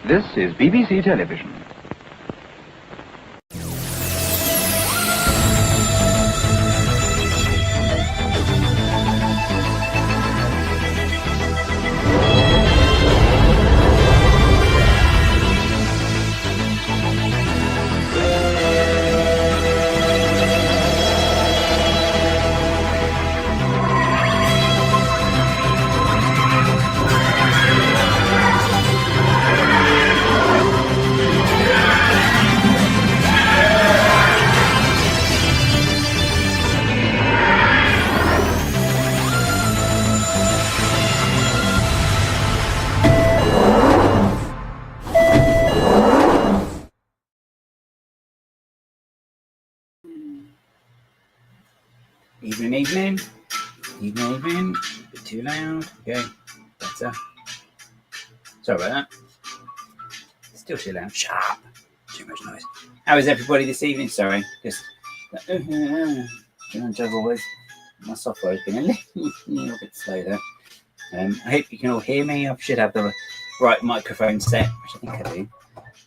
This is BBC Television. Evening. A bit too loud. Okay, better. Sorry about that. Still too loud. Sharp. Too much noise. How is everybody this evening? Sorry, just trying to juggle with my software. Has been a little bit slow there. I hope you can all hear me. I should have the right microphone set, which I think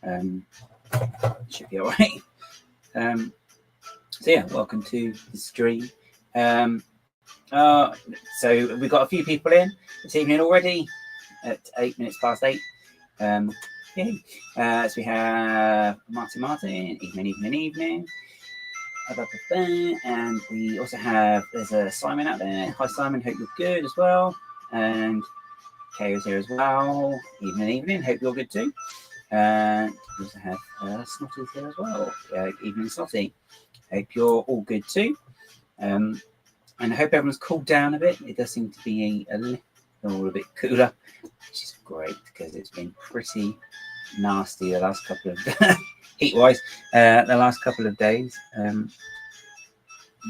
I do. Should be all right. So yeah, welcome to the stream. So we've got a few people in this evening already at 8 minutes past 8. Yay. So we have Martin. Evening. And we also have, there's a Simon out there. Hi Simon, hope you're good as well. And Kayo's here as well. Evening, hope you're good too. And we also have Snotty's here as well. Evening Snotty, hope you're all good too. And I hope everyone's cooled down a bit. It does seem to be a little bit cooler, which is great because it's been pretty nasty the last couple of heat-wise. The last couple of days.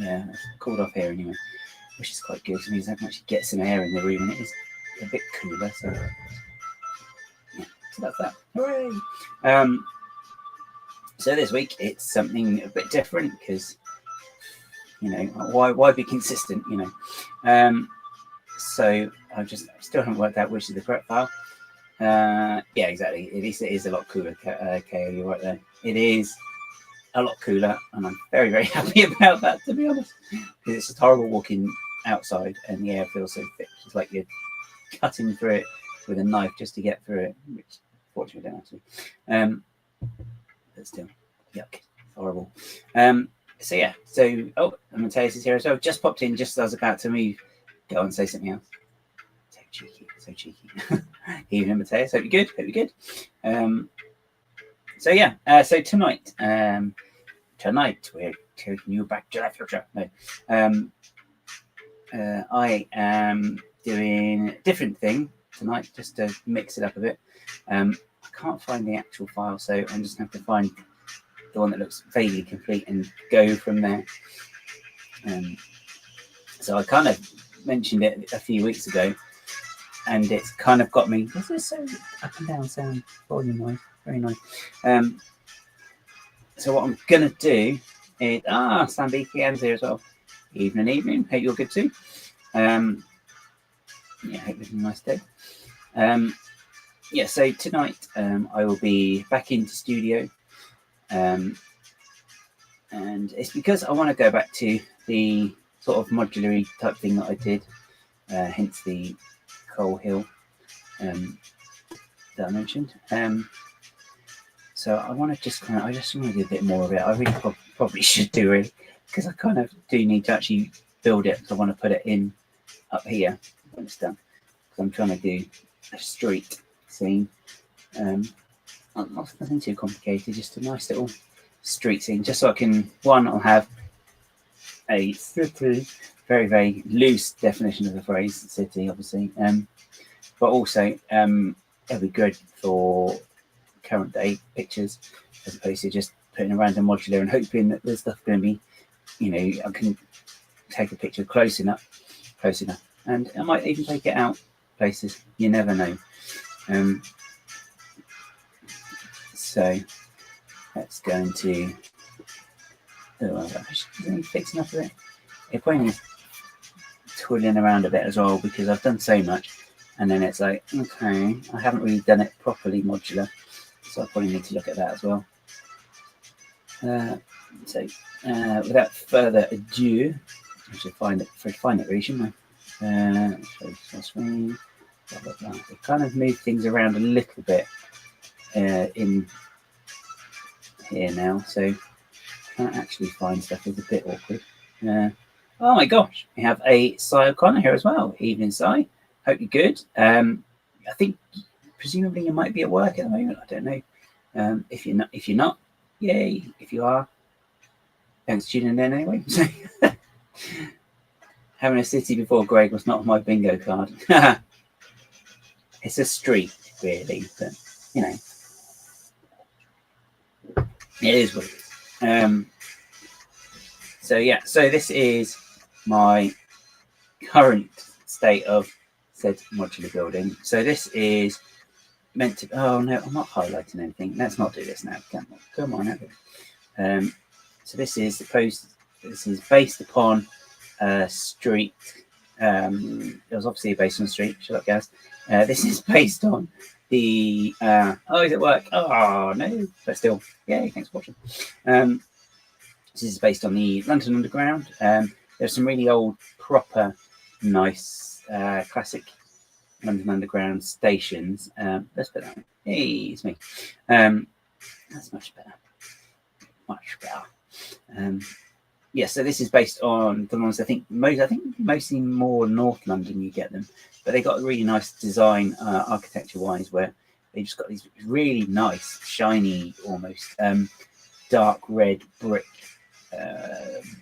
Yeah, it's cooled off here anyway, which is quite good. It means I can actually get some air in the room, and it is a bit cooler. So yeah, so that's that. Hooray! So this week it's something a bit different because, you know, why be consistent, you know? So I still haven't worked out which is the correct file. Yeah, exactly. It is a lot cooler, KO, you're right there. It is a lot cooler, and I'm very, very happy about that, to be honest, because it's just horrible walking outside and the air feels so thick. It's like you're cutting through it with a knife just to get through it, which fortunately I don't actually. But still, yuck, horrible. So yeah, and Matthias is here as well. Just popped in just as I was about to move. Go on, say something else. So cheeky. Evening, Matthias. Hope you're good. So yeah, so tonight we're taking you back to the future. No, I am doing a different thing tonight just to mix it up a bit. I can't find the actual file, so I'm just going to have to find the one that looks vaguely complete and go from there. So I kind of mentioned it a few weeks ago, and it's kind of got me. This is so up and down sound, volume wise, very nice. So what I'm gonna do is Sam Beaky's here as well. Evening. Hope you're good too. Yeah, hope it's a nice day. Yeah, so tonight I will be back into studio. And it's because I want to go back to the sort of modular type thing that I did, hence the Coal Hill that I mentioned. So I want to just want to do a bit more of it. I really probably should do it because I kind of do need to actually build it. So I want to put it in up here when it's done, because I'm trying to do a street scene. Nothing too complicated, just a nice little street scene, just so I can, I'll have a city, very, very loose definition of the phrase city, obviously, but also it'll be good for current day pictures as opposed to just putting a random modular and hoping that there's stuff going to be, you know, I can take a picture close enough, and I might even take it out places, you never know. So let's go into fix enough of it. It probably needs twiddling around a bit as well, because I've done so much and then it's like, okay, I haven't really done it properly modular. So I probably need to look at that as well. Without further ado, I should find it really, shouldn't I? They kind of move things around a little bit in here now, so I can't actually find stuff. It's a bit awkward. Oh my gosh, we have a Cy O'Connor here as well. Evening, Cy. Hope you're good. I think presumably you might be at work at the moment. I don't know. If you're not, yay. If you are, thanks for tuning in anyway. Having a city before Greg was not on my bingo card. It's a street, really, but you know, it is what it is. So this is my current state of said modular building. So this is meant to. Oh no, I'm not highlighting anything. Let's not do this now. Come on. So this is based upon a street. It was obviously based on a street. Shut up, guys. This is based on the. Oh, is it work? Oh no, but still, yay! Thanks for watching. This is based on the London Underground. There's some really old, proper, nice, classic London Underground stations. Let's put that on. Hey, it's me. That's much better. Much better. Yeah, so this is based on the ones I think mostly more North London you get them, but they got a really nice design architecture-wise where they just got these really nice, shiny, almost dark red brick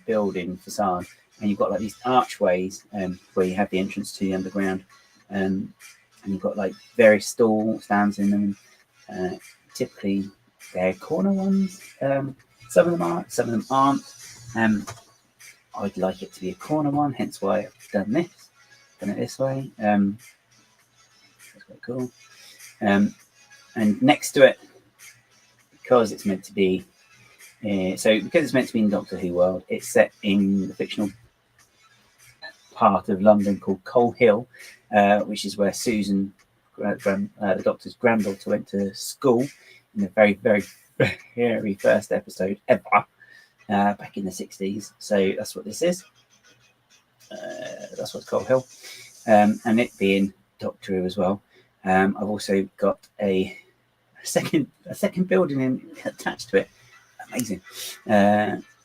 building facade, and you've got like these archways where you have the entrance to the underground, and you've got like various stall stands in them. Typically, they're corner ones. Some of them are, some of them aren't. I'd like it to be a corner one, hence why I've done it this way. That's quite cool. And next to it, because it's meant to be because it's meant to be in Doctor Who world, it's set in the fictional part of London called Coal Hill, which is where Susan, the Doctor's granddaughter, went to school in the very, very, very first episode ever, back in the 60s. So that's what this is. That's what's Coal Hill, and it being Doctor Who as well. I've also got a second building attached to it. Amazing,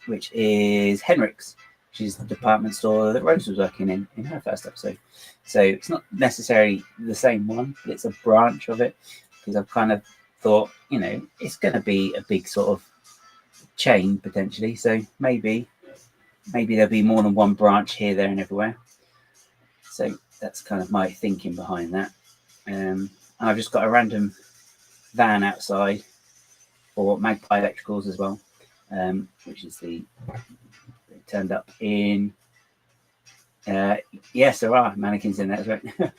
which is Henrik's, which is the department store that Rose was working in her first episode. So it's not necessarily the same one, but it's a branch of it, because I've kind of thought, you know, it's going to be a big sort of chain potentially. So maybe there'll be more than one branch here, there, and everywhere. So that's kind of my thinking behind that. And I've just got a random van outside for Magpie Electricals as well, which is it turned up in. Yes, there are mannequins in there. That's right.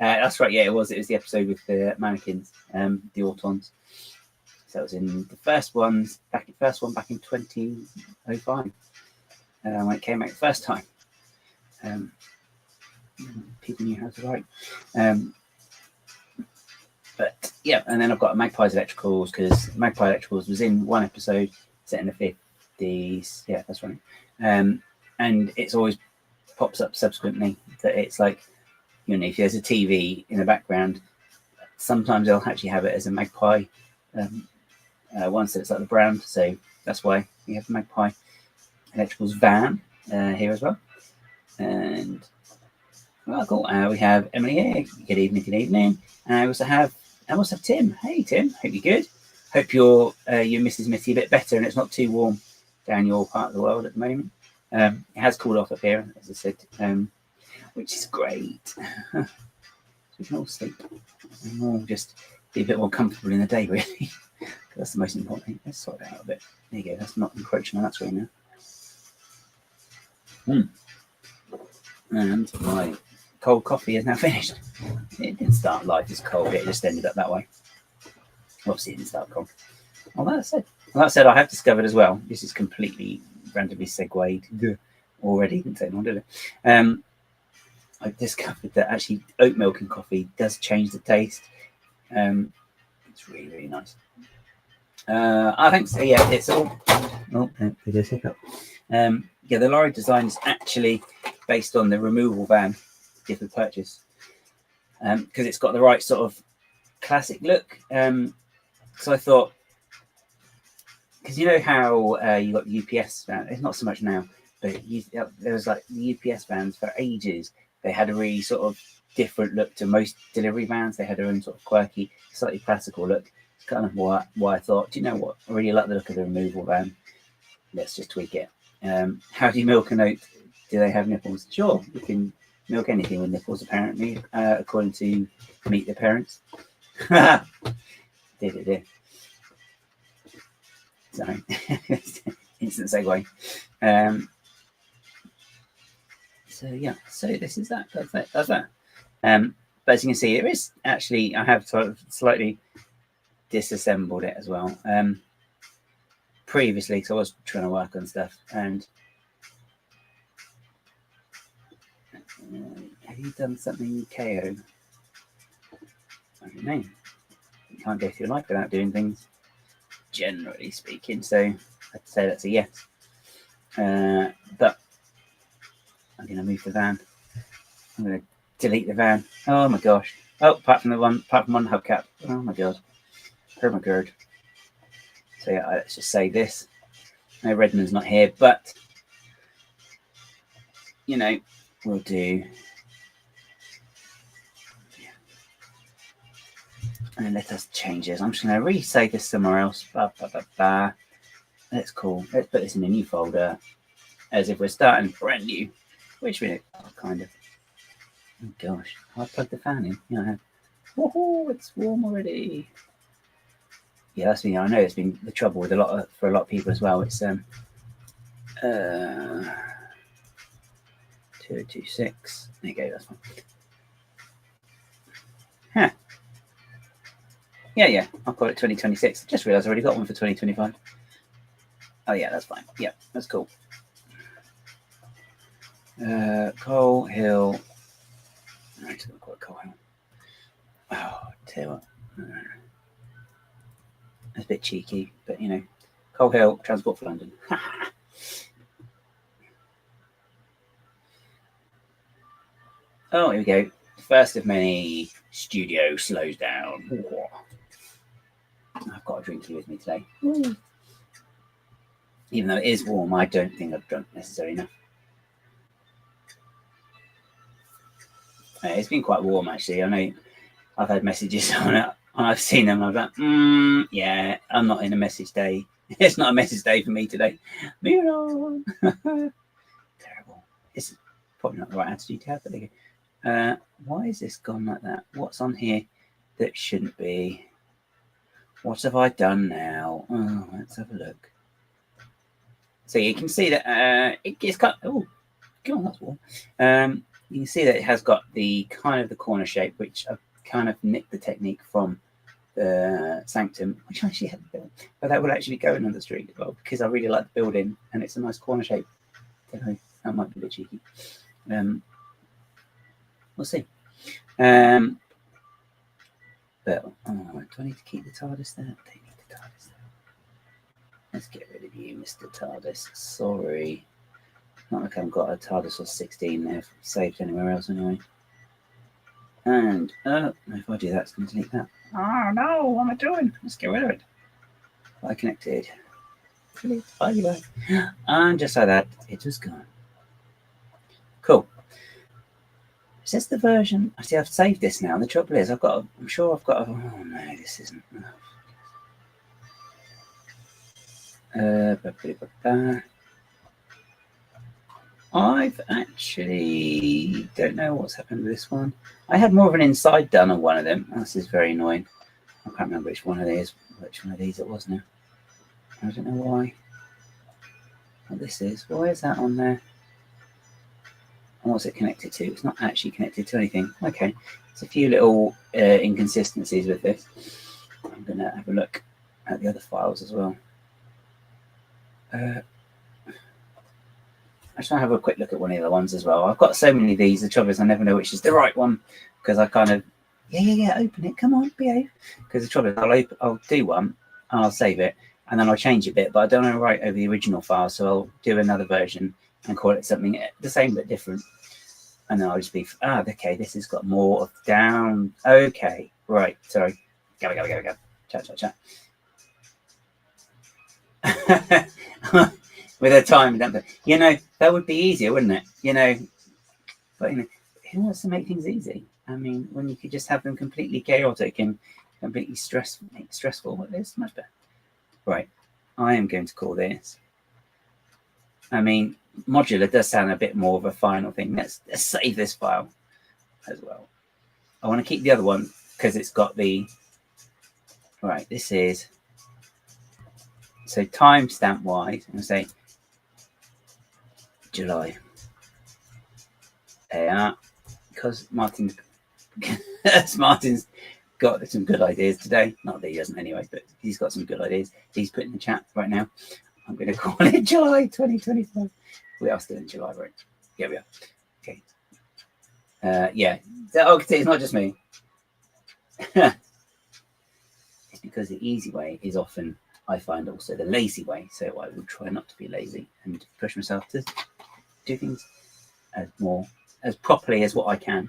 That's right. Yeah, it was the episode with the mannequins, the Autons. So it was in the first one back in 2005, when it came out the first time. People knew how to write. But yeah, and then I've got Magpie's Electricals, because Magpie Electricals was in one episode set in the 50s. Yeah, that's right. And it's always pops up subsequently that it's like, you know, if there's a TV in the background, sometimes they'll actually have it as a Magpie one, so it's like the brand. So that's why we have the Magpie Electricals van here as well. And well, cool. We have Emily here. Good evening. And I also have Tim. Hey Tim, hope you're good. Hope your Mrs. Mitty a bit better and it's not too warm down your part of the world at the moment. It has cooled off up here, as I said, which is great. So we can all sleep and all just be a bit more comfortable in the day, really. That's the most important thing. Let's sort that out a bit. There you go. That's not encroaching on that screen now. And my cold coffee is now finished. It didn't start live as cold. It just ended up that way. Obviously, it didn't start cold. Well, that said, I have discovered as well. This is completely randomly segued already. Didn't take long, did it? I've discovered that actually oat milk in coffee does change the taste. It's really, really nice. I think so. Yeah, it's all. Oh, there's a hiccup. Yeah, the lorry design is actually based on the removal van gift of purchase, because it's got the right sort of classic look. So I thought, because you know how you got the UPS van. It's not so much now, but there was like the UPS vans for ages. They had a really sort of different look to most delivery vans. They had their own sort of quirky, slightly classical look. It's kind of why I thought, do you know what? I really like the look of the removal van. Let's just tweak it. How do you milk a oat? Do they have nipples? Sure, you can milk anything with nipples, apparently, according to Meet the Parents. Did. Sorry. Instant segue. So yeah, so this is that. That's that. But as you can see, there is actually, I have sort of slightly disassembled it as well. Previously, because I was trying to work on stuff, and have you done something KO? I don't know. You can't go through life without doing things, generally speaking. So I'd say that's a yes. But I'm going to move the van. I'm going to delete the van. Oh my gosh. Oh, apart from one hubcap. Oh my god. Oh my god. So yeah, let's just say this. No, Redmond's not here, but you know, we'll do. And let us change this. I'm just going to resave this somewhere else. That's cool. Let's put this in a new folder, as if we're starting brand new, which we kind of. Oh gosh, I plugged the fan in. Yeah, I have. Oh, it's warm already. Yeah, that's me. I know it's been the trouble with for a lot of people as well. It's 2026. There you go. That's fine. Huh. Yeah. I'll call it 2026. Just realised I already got one for 2025. Oh yeah, that's fine. Yeah, that's cool. Coal Hill. I'm just going to call it Coal Hill. Oh, tell you what. That's a bit cheeky, but you know, Coal Hill, Transport for London. Oh, here we go. First of many. Studio slows down. I've got a drinky with me today. Ooh. Even though it is warm, I don't think I've drunk necessarily enough. It's been quite warm actually. I know I've had messages on it, and I've seen them. I'm like, yeah, I'm not in a message day. It's not a message day for me today. Moving on. Terrible. It's probably not the right attitude to have, but there you go. Why is this gone like that? What's on here that shouldn't be? What have I done now? Oh, let's have a look. So you can see that it's got. Oh, God, that's warm. You can see that it has got the kind of the corner shape, which I've kind of nicked the technique from the Sanctum, which I actually haven't built, but that would actually go in on the street as well, because I really like the building and it's a nice corner shape. That might be a bit cheeky. We'll see. But do I need to keep the TARDIS there? I don't need the TARDIS there. Let's get rid of you, Mr. TARDIS. Sorry. Not like I've got a TARDIS or 16 there saved anywhere else anyway. And if I do that, it's going to delete that. Oh no, what am I doing? Let's get rid of it. I connected. Bye. And just like that, it was gone. Cool. Is this the version? I see I've saved this now. And the trouble is, I'm sure I've got a. Oh no, this isn't enough. I've actually don't know what's happened with this one. I had more of an inside done on one of them. This is very annoying. I can't remember which one of these it was now. I don't know why. What this is? Why is that on there? And what's it connected to? It's not actually connected to anything. Okay, there's a few little inconsistencies with this. I'm going to have a look at the other files as well. I just want to have a quick look at one of the other ones as well. I've got so many of these. The trouble is I never know which is the right one because I kind of Yeah, open it. Come on, behave. Because the trouble is, I'll do one, and I'll save it, and then I'll change a bit, but I don't want to write over the original file, so I'll do another version and call it something the same but different. And then I'll just be, okay, this has got more of down. Okay, right, sorry. Go. Chat. With a time, you know, that would be easier, wouldn't it? You know, but you know, who wants to make things easy? I mean, when you could just have them completely chaotic and completely stressful, it's much better. Right, I am going to call this. I mean, modular does sound a bit more of a final thing. Let's save this file as well. I want to keep the other one because it's got the right. This is so timestamp wise. I'm going to say July. There you are. Because Martin's got some good ideas today. Not that he doesn't anyway, but he's got some good ideas. He's put in the chat right now. I'm going to call it July 2025. We are still in July, right? Here we are. Okay. Yeah. It's not just me. It's because the easy way is often, I find, also the lazy way. So I will try not to be lazy and push myself to do things as properly as what I can.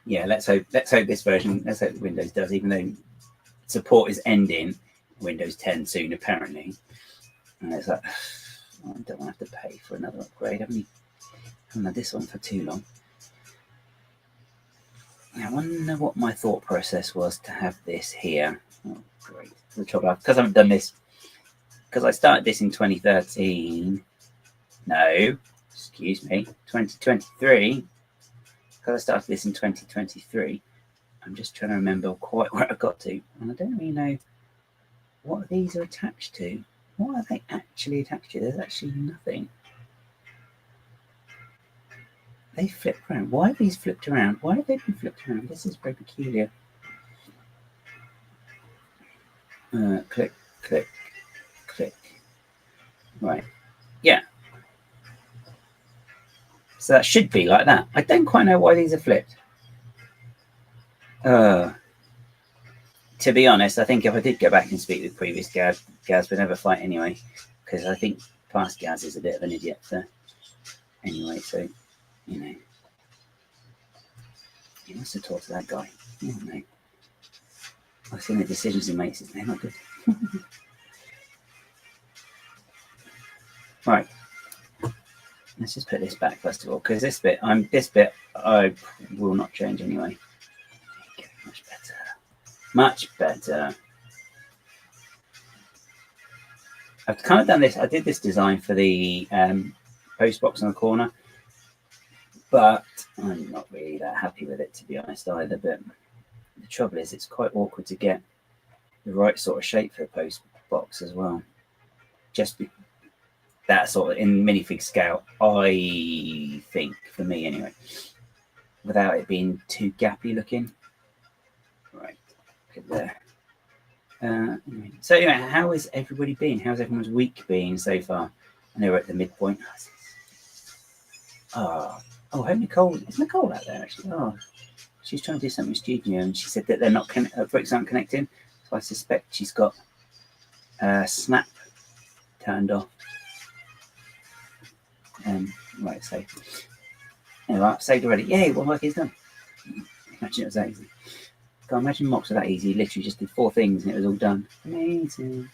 Yeah, let's hope this version, let's hope Windows does, even though support is ending Windows 10 soon, apparently. And it's like, I don't want to have to pay for another upgrade. I haven't had this one for too long. I wonder what my thought process was to have this here. Oh, great. The trouble, because I haven't done this, because I started this in 2013. No, excuse me, 2023. Because I started this in 2023. I'm just trying to remember quite where I got to. And I don't really know what these are attached to. What are they actually attached to? There's actually nothing. They flip around. Why have these flipped around? Why have they been flipped around? This is very peculiar. Click. Right. Yeah. So that should be like that. I don't quite know why these are flipped. To be honest, I think if I did go back and speak with previous Gaz would never fight anyway, because I think past Gaz is a bit of an idiot. So anyway, so you know, you must have talked to that guy. Oh no, I've seen the decisions he makes. They're not good. Right. Let's just put this back first of all, because this bit I will not change anyway. Okay, much better. I've kind of done this. I did this design for the post box on the corner, but I'm not really that happy with it, to be honest, either. But the trouble is, it's quite awkward to get the right sort of shape for the post box as well. Just that sort of in minifig scale, I think, for me anyway, without it being too gappy looking. Right, look at there. So anyway, how has everybody been? How's everyone's week been so far? I know we're at the midpoint. Oh, hey, Nicole. Is Nicole out there actually? Oh, she's trying to do something in studio, and she said that they're not Bricks aren't connecting. So I suspect she's got Snap turned off. Right, so anyway, I've saved already. Yay, one work is done. Imagine it was that easy. Can't imagine MOCs were that easy. Literally just did 4 things and it was all done. Amazing.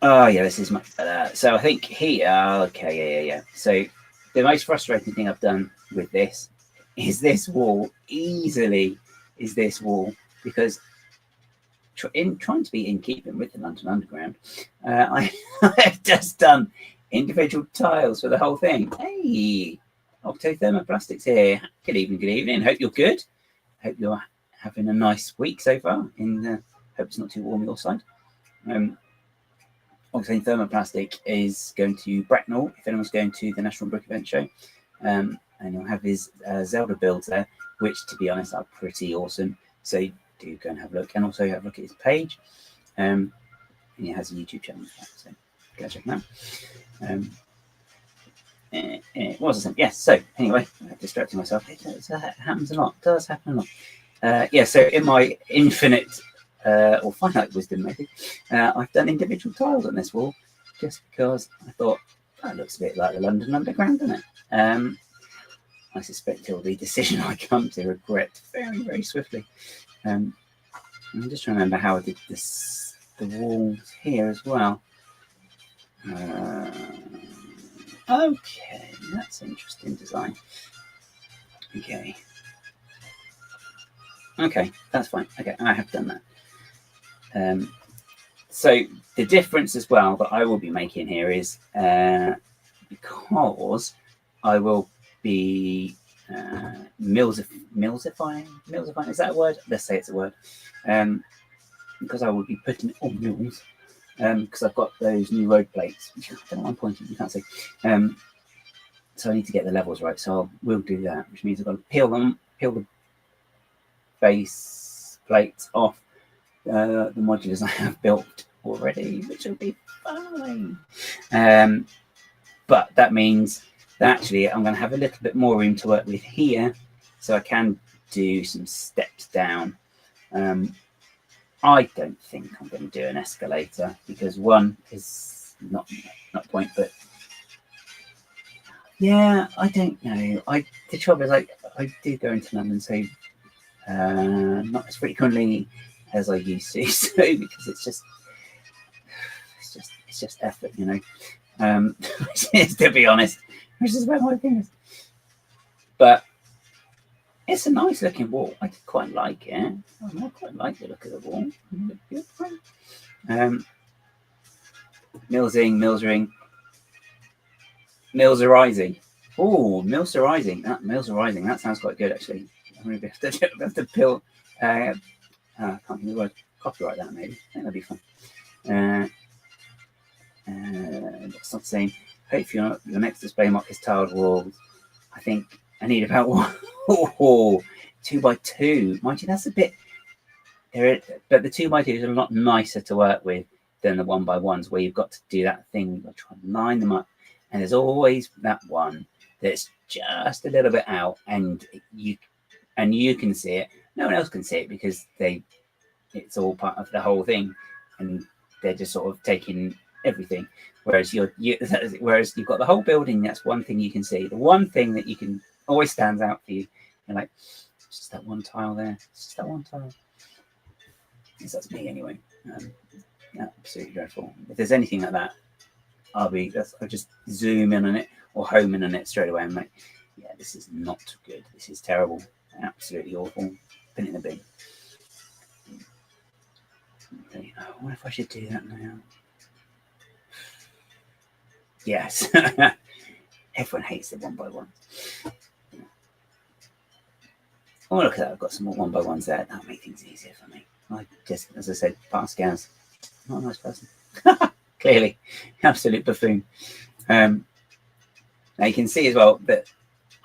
Oh yeah, this is much better. So I think here, okay, yeah. So the most frustrating thing I've done with this is this wall. Easily is this wall, because in trying to be in keeping with the London Underground, I've just done individual tiles for the whole thing. Hey, Octothermoplastics here. Good evening. Hope you're good. Hope you're having a nice week so far. Hope it's not too warm your side. Octane Thermoplastic is going to Bracknell if anyone's going to the National Brick Event Show. And he'll have his Zelda builds there, which, to be honest, are pretty awesome. So do go and have a look. And also have a look at his page. And he has a YouTube channel. So Go check them out. What was I saying? Yes. So anyway, distracting myself. It happens a lot. It does happen a lot. Yeah. So in my infinite or finite wisdom, maybe I've done individual tiles on this wall just because I thought that looks a bit like the London Underground, doesn't it? I suspect it will be a decision I come to regret very, very swiftly. I'm just trying to remember how I did this. The walls here as well. Okay, that's an interesting design. Okay, that's fine. Okay, I have done that. So the difference as well that I will be making here is because I will be milsifying. Is that a word? Let's say it's a word. Because I will be putting it on mills. Because I've got those new road plates. I don't know why I'm pointing, you can't see. So I need to get the levels right. So we'll do that, which means I've got to peel the base plates off the modulars I have built already, which will be fine. But that means that actually I'm going to have a little bit more room to work with here, so I can do some steps down. I don't think I'm going to do an escalator because one is not point, but yeah, I don't know. The trouble is, I do go into London, so not as frequently as I used to, so because it's just effort, you know. Which is, to be honest, which is where my thing is. But it's a nice looking wall. I quite like it. I quite like the look of the wall. Millsing, Milserizing. Oh, Milserizing. That sounds quite good, actually. I'm going to have to peel. I can't think of the word. Copyright that, maybe. I think that'd be fun. It's not saying, hopefully your next display MOC is tiled walls. I think I need about 2x2. Mind you, that's a bit. But the 2x2s are a lot nicer to work with than the 1x1s, where you've got to do that thing. You've got to try and line them up, and there's always that one that's just a little bit out, and you can see it. No one else can see it because it's all part of the whole thing, and they're just sort of taking everything. Whereas you've got the whole building. That's one thing you can see. The one thing that you can always stands out for you. You're like, it's just that one tile there. It's just that one tile. Yes, that's me anyway. Absolutely dreadful. If there's anything like that, I'll just zoom in on it or home in on it straight away. I'm like, yeah, this is not good. This is terrible. Absolutely awful. Put it in the bin. Okay. I wonder if I should do that now. Yes. Everyone hates the 1x1. Oh, look at that. I've got some more 1x1s there. That'll make things easier for me. Just, as I said, Pascal's not a nice person. Clearly. Absolute buffoon. Now you can see as well that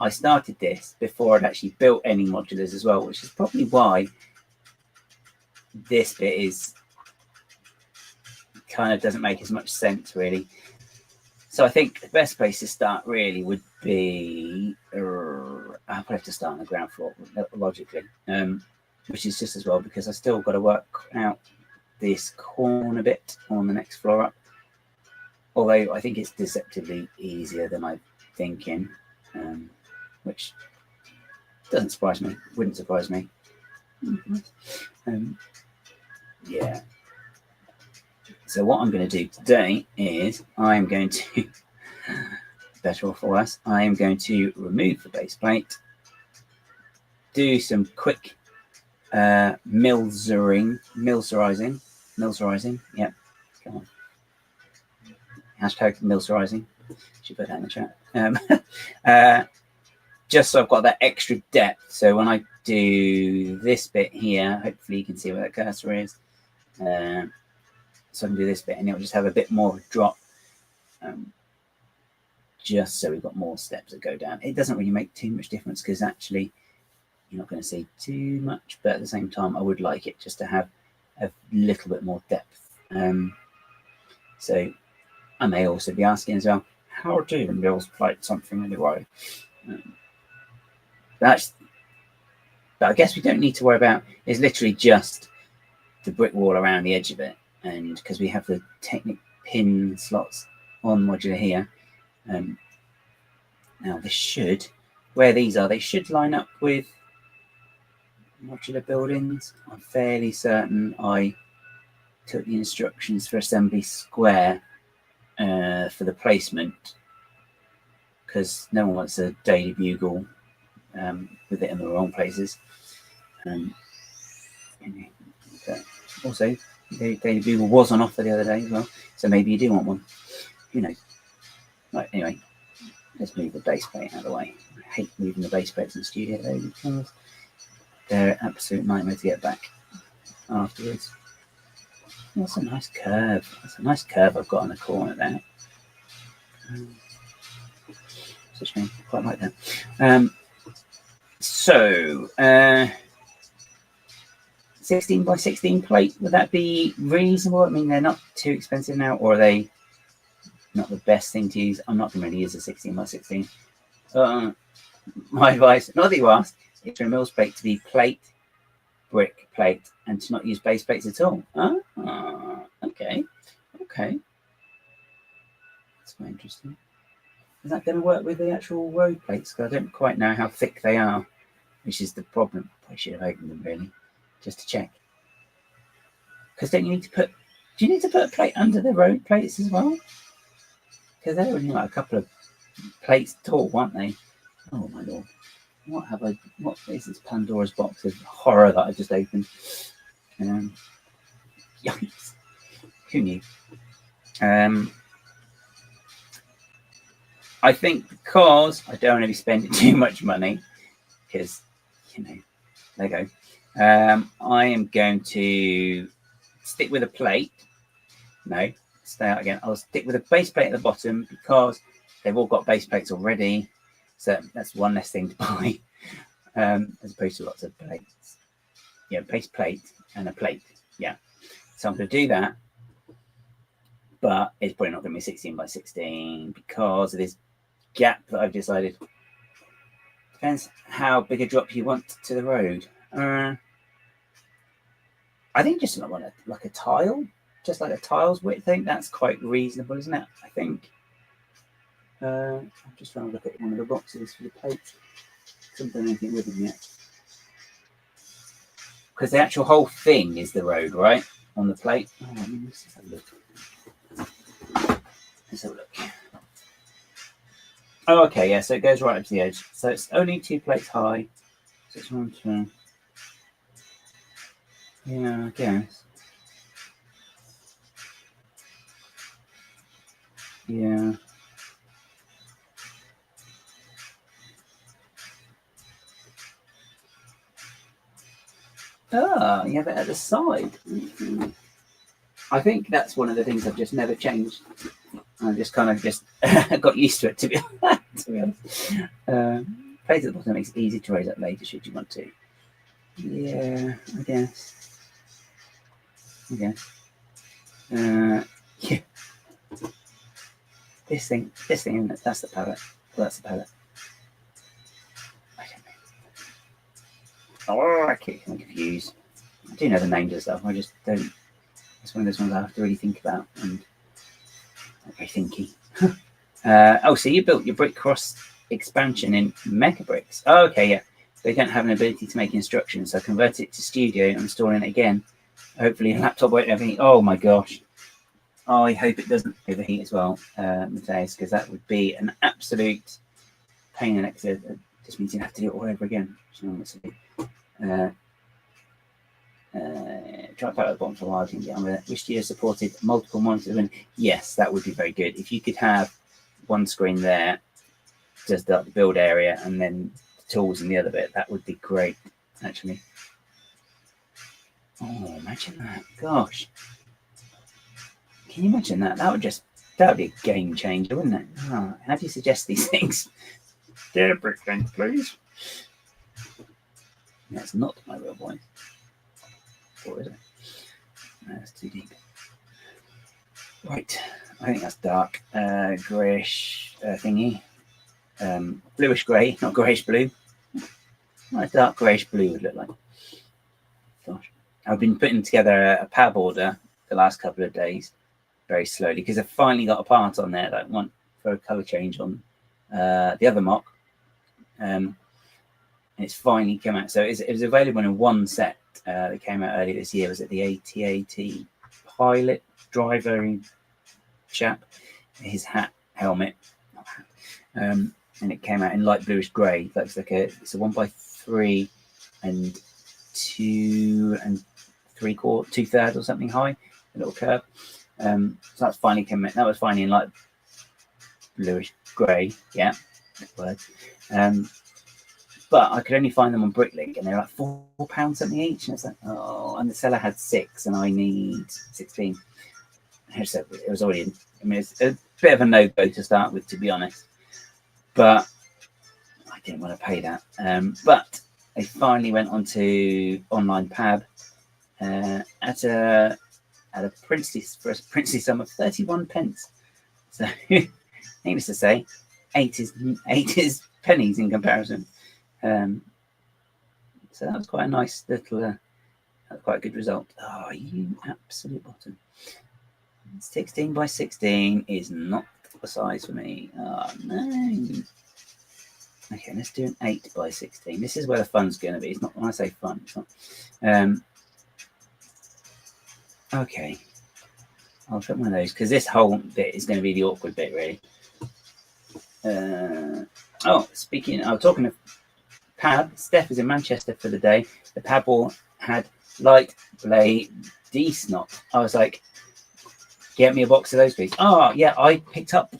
I started this before I'd actually built any modulars as well, which is probably why this bit is kind of doesn't make as much sense, really. So I think the best place to start really would be I'll probably have to start on the ground floor logically, which is just as well because I still got to work out this corner bit on the next floor up. Although I think it's deceptively easier than I'm thinking, which doesn't surprise me. Wouldn't surprise me. Yeah. So what I'm going to do today is I'm going to, better or for worse, I am going to remove the base plate, do some quick milserizing. Yep, come on. Hashtag milserizing. Should put that in the chat. Just so I've got that extra depth. So when I do this bit here, hopefully you can see where that cursor is. So I can do this bit and it'll just have a bit more of a drop, just so we've got more steps that go down. It doesn't really make too much difference because actually you're not going to see too much, but at the same time I would like it just to have a little bit more depth. So I may also be asking as well, how do mills plate something anyway? But I guess we don't need to worry about, it's literally just the brick wall around the edge of it. And because we have the Technic pin slots on modular here, now this should, where these are, they should line up with modular buildings. I'm fairly certain I took the instructions for assembly square for the placement, because no one wants a daily bugle with it in the wrong places. But also, the daily bugle was on offer the other day as well, so maybe you do want one. Who knows? Right, anyway, let's move the base plate out of the way. I hate moving the base plates in the studio though, because they're an absolute nightmare to get back afterwards. That's a nice curve. That's a nice curve I've got on the corner there. It's a shame. I quite like that. So, 16 by 16 plate, would that be reasonable? I mean, they're not too expensive now, or are they not the best thing to use? I'm not going to use a 16 by 16. My advice, not that you asked, is for a mills plate to be plate, brick plate, and to not use base plates at all. Okay. That's quite interesting. Is that going to work with the actual road plates? Because I don't quite know how thick they are, which is the problem. I should have opened them really, just to check. Because don't you need to put? Do you need to put a plate under the road plates as well? Because they're only like a couple of plates tall, aren't they? Oh my lord! What is this Pandora's box of horror that I just opened? Yikes! Who knew? I think because I don't want to be spending too much money, because, there you go. I am going to stick with a plate. No, stay out again. I'll stick with a base plate at the bottom because they've all got base plates already. So that's one less thing to buy, as opposed to lots of plates. Yeah, base plate and a plate. Yeah. So I'm going to do that. But it's probably not going to be 16 by 16 because of this gap that I've decided. Depends how big a drop you want to the road. I think just like a tile, just like a tile's width. I think that's quite reasonable, isn't it? I think. I'm just trying to look at one of the boxes for the plates. Haven't done anything with them yet. Because the actual whole thing is the road, right? On the plate. Let's have a look. Let's have a look. Oh, okay, yeah, so it goes right up to the edge. So it's only 2 plates high. So it's 1, 2. Yeah, I guess. Yeah. Ah, you have it at the side. I think that's one of the things I've just never changed. I just kind of got used to it, to be honest. Plates at the bottom makes it easy to raise up later should you want to. Yeah, I guess. Yeah. This thing, isn't it? That's the pallet. Well, that's the pallet. I don't know. Oh, I keep confused. I do know the names of stuff. I just don't. It's one of those ones I have to really think about and not very thinky. So you built your brick cross expansion in Mecha Bricks. Oh, okay, yeah. They don't have an ability to make instructions, so convert it to Studio and installing it again. Hopefully, a laptop won't overheat. Oh my gosh. I hope it doesn't overheat as well, Matthias, because that would be an absolute pain in the neck. It just means you have to do it all over again. Try to put at the bottom for a while. You can get on with it. Wish you supported multiple monitors. And yes, that would be very good. If you could have one screen there, just the build area, and then the tools in the other bit, that would be great, actually. Oh, imagine that. Gosh. Can you imagine that? That would be a game changer, wouldn't it? Oh, how do you suggest these things? Yeah, brick things, please. That's not my real voice. Or is it? No, that's too deep. Right, I think that's dark, greyish thingy, bluish grey, not greyish blue. What a dark greyish blue would look like. Gosh, I've been putting together a pab order the last couple of days, very slowly, because I've finally got a part on there that I want for a colour change on the other MOC. And it's finally come out. So it was available in one set that came out earlier this year. Was it the AT-AT pilot driver chap? His helmet. And it came out in light bluish grey. Looks like it's a 1x3 and 2 3/4, 2/3 or something high, a little curve. So that's finally come out. That was finally in light bluish grey. Yeah, word. But I could only find them on Bricklink, and they're like £4 something each. And it's like, oh, and the seller had 6, and I need 16. So it was already, I mean, it's a bit of a no-go to start with, to be honest. But I didn't want to pay that. But I finally went on to online pab at a princely sum of 31p. So needless to say, 8 is pennies in comparison. So that was quite a nice little, quite a good result. Oh, you absolute bottom. 16 by 16 is not the size for me. Oh, no. Okay, let's do an 8 by 16. This is where the fun's going to be. It's not, when I say fun, it's not. Okay. I'll put one of those, because this whole bit is going to be the awkward bit, really. Talking of pab, Steph is in Manchester for the day. The pab ball had light blade D-snot. I was like, get me a box of those, please. Oh, yeah, I picked up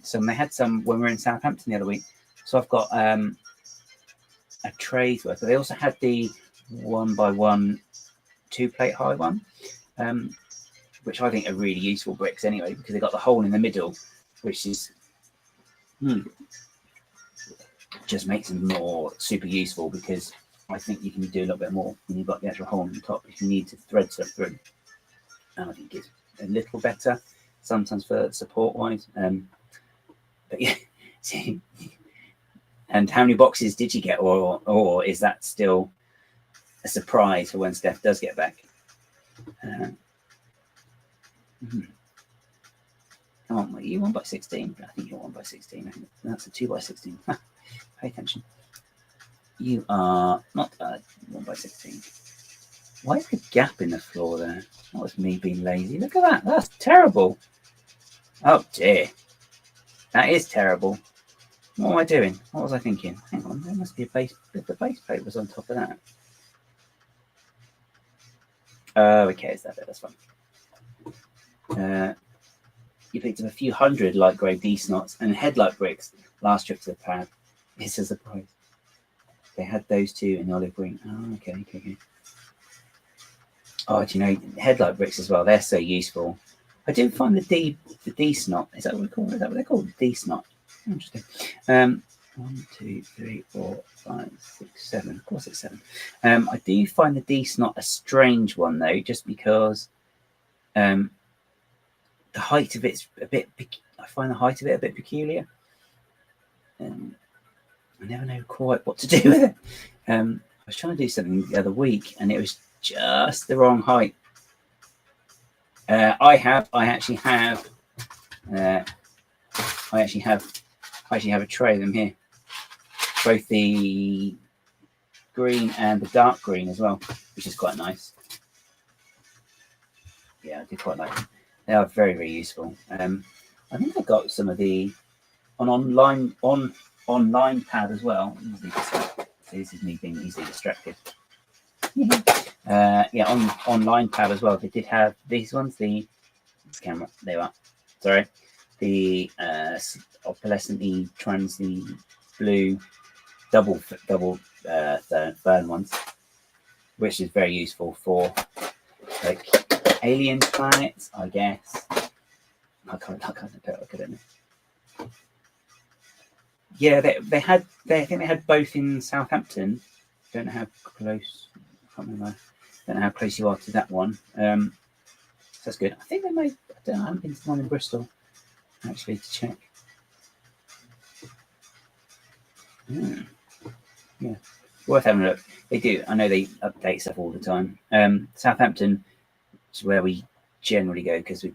some. They had some when we were in Southampton the other week. So I've got a tray's worth. But they also had the 1x1 2-plate high one, which I think are really useful bricks anyway, because they got the hole in the middle, which is just makes them more super useful, because I think you can do a little bit more when you've got the actual hole on the top if you need to thread stuff through. And I think it's a little better sometimes for support wise. But yeah. And how many boxes did you get, or is that still a surprise for when Steph does get back? Come on, are you 1x16? I think you're 1x16. I think that's a 2x16. Pay attention. You are not 1x16. Why is the gap in the floor there? That was me being lazy. Look at that. That's terrible. Oh dear. That is terrible. What am I doing? What was I thinking? Hang on, there must be a base. If the base plate was on top of that. Oh, okay, it's that bit. That's fine. You picked up a few hundred light grey D-snots and headlight bricks last trip to the pad. It's a surprise. They had those two in olive green. Oh, okay. Oh, do you know, headlight bricks as well? They're so useful. I do find the D-snot. Is that what we call it? Is that what they call it? D-snot. Interesting. 1, 2, 3, 4, 5, 6, 7. Of course, it's 7. I do find the D-snot a strange one though, just because the height of it's a bit. I find the height of it a bit peculiar. I never know quite what to do with it. I was trying to do something the other week, and it was just the wrong height. I actually have a tray of them here, both the green and the dark green as well, which is quite nice. Yeah, I do quite like them. They are very, very useful. I think I got some of the online pad as well. This is me being easily distracted. Yeah, on online pad as well. They did have these ones. The camera, they are. Sorry, the opalescently transy blue double burn ones, which is very useful for like alien planets, I guess. I don't know. Yeah, I think they had both in Southampton. Don't know how close. I can't remember. Don't know how close you are to that one. So that's good. I think don't know, I haven't been to one in Bristol actually to check. Yeah, worth having a look. They do. I know they update stuff all the time. Southampton is where we generally go because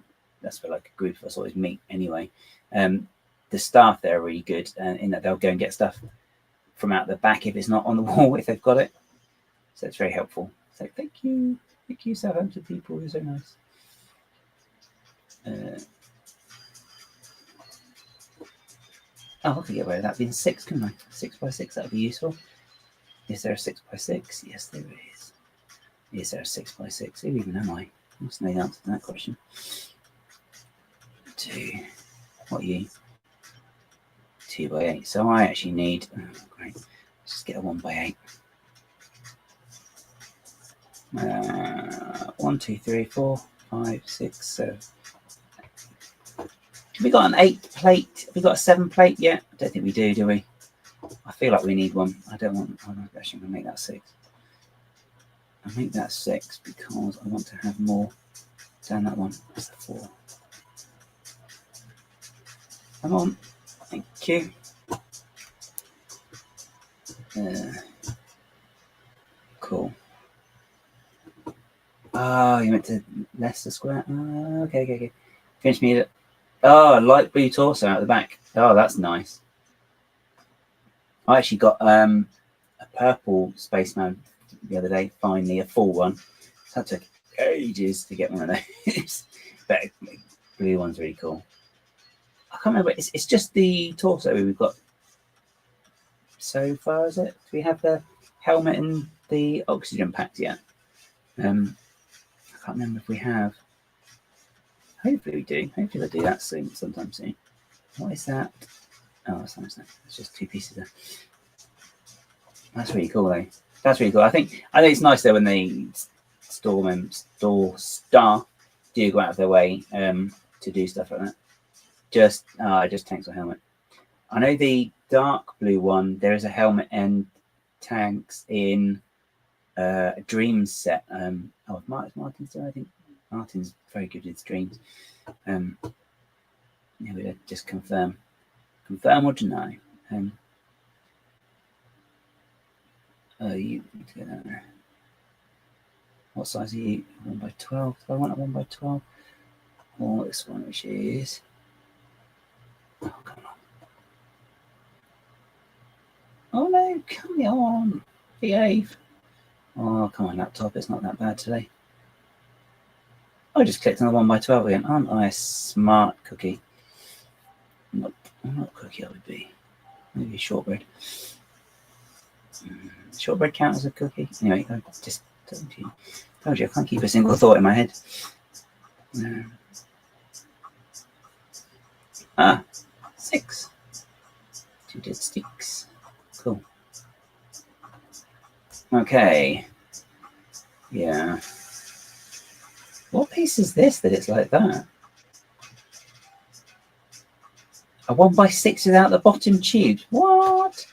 that's where like a group of us always meet anyway. The staff there are really good in that they'll go and get stuff from out the back if it's not on the wall if they've got it. So it's very helpful. So thank you Southampton people. You're so nice. I could get away with that being 6, couldn't I? 6 by 6, that'd be useful. Is there a 6 by 6? Yes, there is. Is there a 6 by 6? Who even am I? I must know the answer to that question. 2. What are you? 2 by 8. So I actually need. Oh, great. Let's just get a 1 by 8. 1, 2, 3, 4, 5, 6, 7. Have we got an 8 plate? Have we got a 7 plate yet? I don't think we do we? I feel like we need one. I don't want. I'm actually going to make that 6. I'll make that 6 because I want to have more down that one. That's the 4. Come on. Thank you. Cool. Oh, you went to Leicester Square? Oh, okay. Finish me. Oh, light blue torso out the back. Oh, that's nice. I actually got a purple spaceman the other day, finally, a full one. So that took ages to get one of those. But blue one's really cool. I can't remember. It's just the torso we've got so far, is it? Do we have the helmet and the oxygen packs yet? I can't remember if we have. Hopefully we do. Hopefully they'll do that soon, sometime soon. What is that? Oh, that's nice. It's just 2 pieces there. That's really cool, though. That's really cool. I think it's nice though when the store staff do go out of their way to do stuff like that. Just tanks or helmet. I know the dark blue one. There is a helmet and tanks in a Dreams set. Martin's there, I think. Martin's very good with Dreams. Yeah, we'll just confirm or deny. You need to get that there. What size are you? 1 by 12. Do I want a 1 by 12? Or this one, which is. Oh, come on. Oh no, come on. Behave. Oh, come on, laptop. It's not that bad today. I just clicked on the 1 by 12 again. Aren't I a smart cookie? I'm not cookie, I would be. Maybe shortbread. Shortbread count as a cookie? Anyway, I just told you I can't keep a single thought in my head. 6. 2 dead sticks. Cool. Okay. Yeah. What piece is this that it's like that? A 1 by 6 without the bottom tube. What?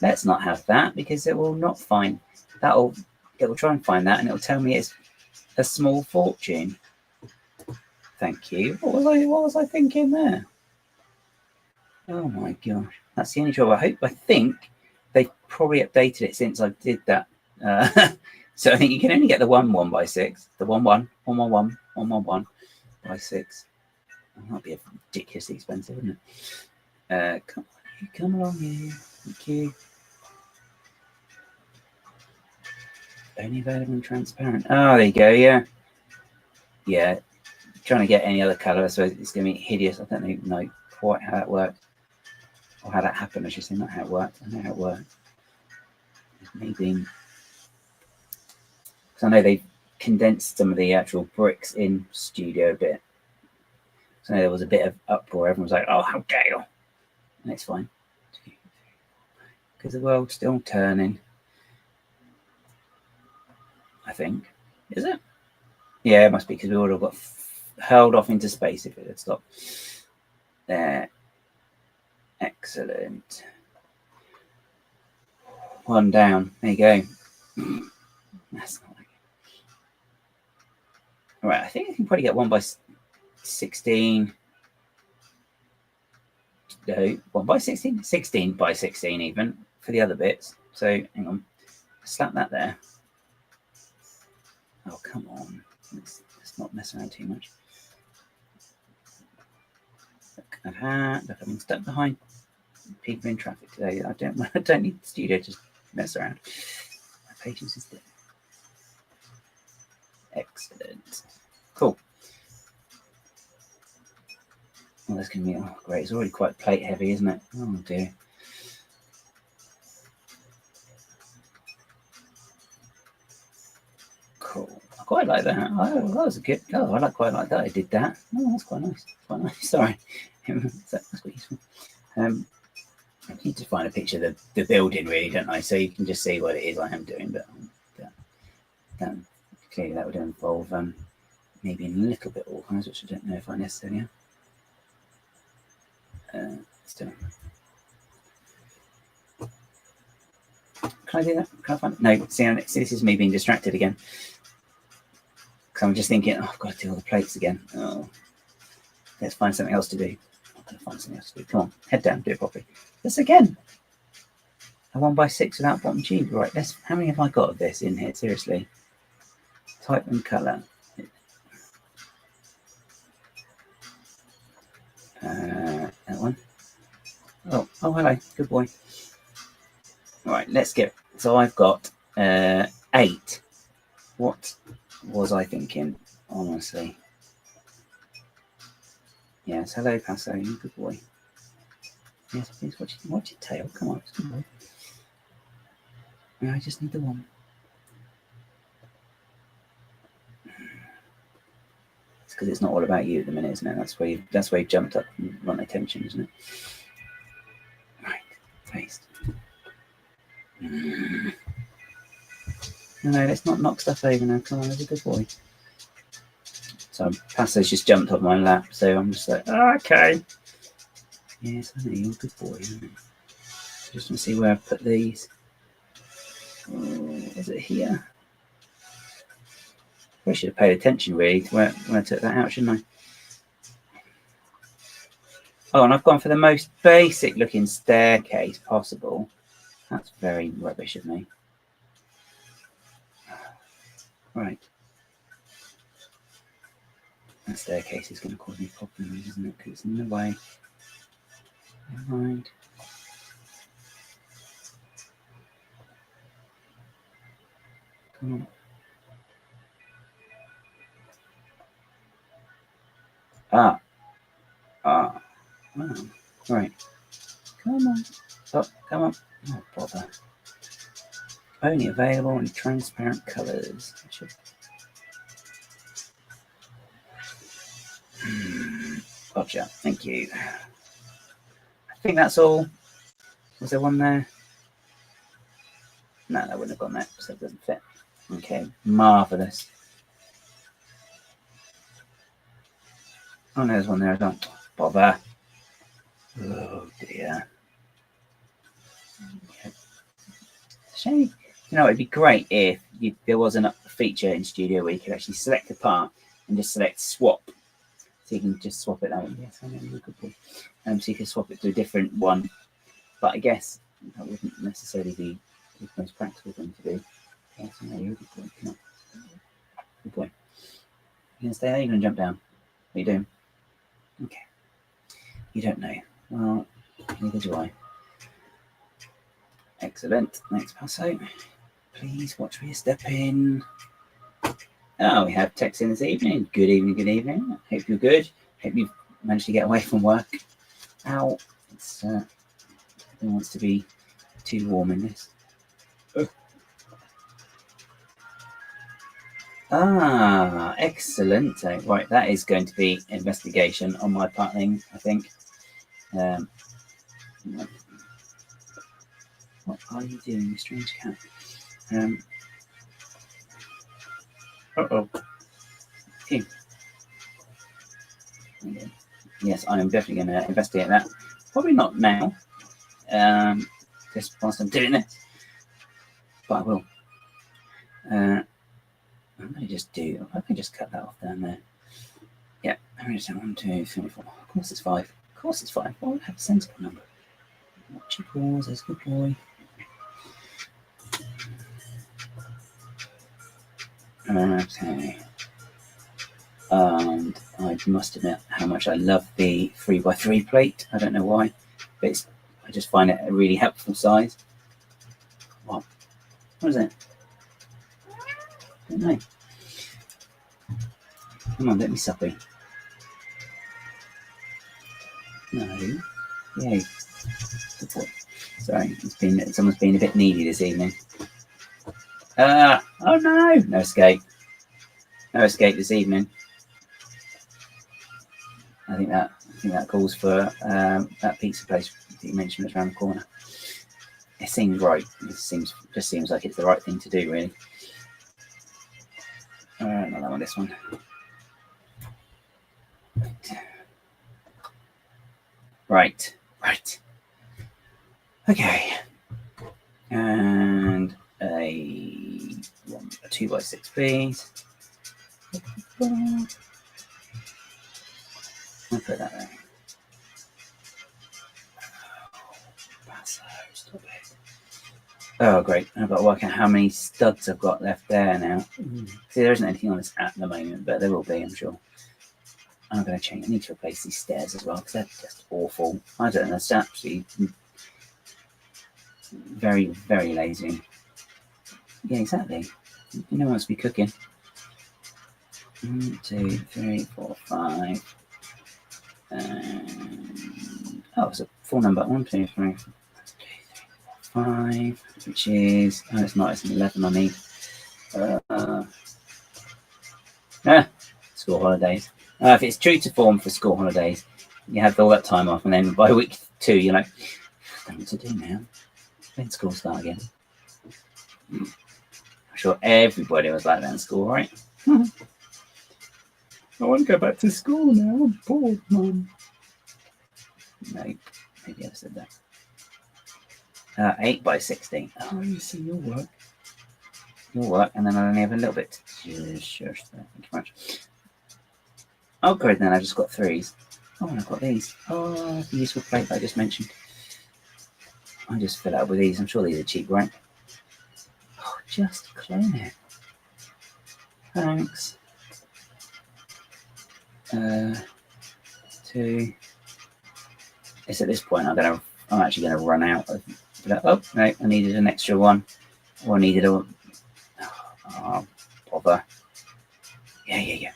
Let's not have that because it will not find that. It will try and find that and it will tell me it's a small fortune. Thank you. What was I thinking there? Oh my gosh. That's the only trouble. I think they've probably updated it since I did that. So I think you can only get the 1 by 6, the 1 1 by 6. That might be ridiculously expensive, wouldn't it? Come along here. Thank you. Only available and transparent. Oh, there you go. Yeah. Trying to get any other color, I suppose it's going to be hideous. I don't know quite how that worked, or how that happened. I should say, not how it worked. I know how it worked. Maybe because I know they condensed some of the actual bricks in studio a bit. So there was a bit of uproar. Everyone was like, "Oh, how dare you!" And it's fine because the world's still turning. I think, is it? Yeah, it must be because we would have got hurled off into space if it had stopped. There, excellent. 1 down. There you go. That's not like it. All right, I think I can probably get 1 by 16. No, 1 by 16? 16 by 16 even for the other bits. So hang on. Slap that there. Oh, come on. Let's not mess around too much. Look at that. Look, I've been stuck behind people in traffic today. I don't need the studio to mess around. My patience is there. Excellent. Cool. Well, that's going to be great. It's already quite plate heavy, isn't it? Oh dear. Cool. I quite like that. Oh, that was a good. Oh, I quite like that. I did that. Oh, that's quite nice. Quite nice. Sorry. That's quite useful. I need to find a picture of the building, really, don't I? So you can just see what it is I am doing. But clearly that would involve maybe a little bit organised, which I don't know if I necessarily am. Still. Can I do that? Can I find it? No, see, this is me being distracted again. Because I'm just thinking, oh, I've got to do all the plates again. Oh, let's find something else to do. I'm going to find something else to do. Come on, head down, do it properly. This again. A 1 by 6 without bottom tube. Right, how many have I got of this in here? Seriously. Type and colour. That one. Oh, hello. Good boy. Right, let's get. So I've got 8. What was I thinking? Honestly. Yes, hello, Passo. You good boy. Yes, please watch your tail. Come on, good boy. No, I just need the one. It's because it's not all about you at the minute, isn't it? That's where you jumped up and want attention, isn't it? Right, taste. No, let's not knock stuff over now. Come on, there's a good boy. So Passo's just jumped off my lap, so I'm just like, oh, okay. Yes, I know you're a good boy, isn't it? Just want to see where I put these. Is it here? I should have paid attention really to when I took that out, shouldn't I? Oh, and I've gone for the most basic looking staircase possible. That's very rubbish of me. Right. That staircase is going to cause me problems, isn't it? Because it's in the way. Never mind. Come on. Oh. Right. Come on. Oh, come on. Oh, bother. Only available in transparent colours. Gotcha. Thank you. I think that's all. Was there one there? No, that wouldn't have gone there because that doesn't fit. Okay, marvellous. Oh, no, there's one there. I don't bother. Oh, dear. Shame. You know, it'd be great if there was a feature in Studio where you could actually select a part and just select swap. So you can just swap it out. Yes, I know you're a good boy. So you can swap it to a different one. But I guess that wouldn't necessarily be the most practical thing to do. Yes, I know you're a good boy. Come on. Good boy. You're going to stay there? You're going to jump down? What are you doing? Okay. You don't know. Well, neither do I. Excellent. Next Passo. Please watch where you step in. Oh, we have text in this evening. Good evening, good evening. Hope you're good. Hope you've managed to get away from work. Ow. It's, it wants to be too warm in this. Ah, excellent. Right, that is going to be investigation on my part thing, I think. What are you doing, you strange cat? Uh-oh. Okay. Yes, I am definitely going to investigate that. Probably not now, just whilst I'm doing this, but I will. I'm going to just I can just cut that off down there. Yeah, how many is that? 1, 2, 3, 4. Of course it's 5. Of course it's 5. Why would I have a sensible number? Watch your balls, that's a good boy. Okay. And I must admit how much I love the 3x3 plate. I don't know why, but I just find it a really helpful size. What is it? I don't know. Come on, let me suppy. No. Yay. Good boy. Sorry, someone's been a bit needy this evening. Oh no! No escape. No escape this evening. I think that calls for that pizza place that you mentioned that's around the corner. It seems right. It just seems like it's the right thing to do, really. Not that one. This one. Right. Okay. And a 2x6, please. I'll put that there. Stop it. Oh, great. I've got to work out how many studs I've got left there now. See, there isn't anything on this at the moment, but there will be, I'm sure. I'm going to change. I need to replace these stairs as well, because they're just awful. I don't know. It's actually very, very lazy. Yeah, exactly. You know what must be cooking. 1, 2, 3, 4, 5. Oh, it's a full number. 1, 2, 3, 4, 5, which is, oh, it's not, it's an 11 I need. School holidays. If it's true to form for school holidays, you have all that time off, and then by week 2, you're like, I don't know what to do now. When school start again? I'm sure everybody was like that in school, right? I want to go back to school now. I'm bored, Mum. No, maybe I've said that. 8x16. Oh, you see your work. And then I only have a little bit. Sure. Thank you very much. Oh, great, then I just got 3s. Oh, and I've got these. Oh, the useful plate that I just mentioned. I'll just fill it up with these. I'm sure these are cheap, right? Oh, just clone it. Thanks. 2. It's at this point I'm actually gonna run out of. Oh no! I needed an extra one. Or I needed a. Oh, bother. Yeah.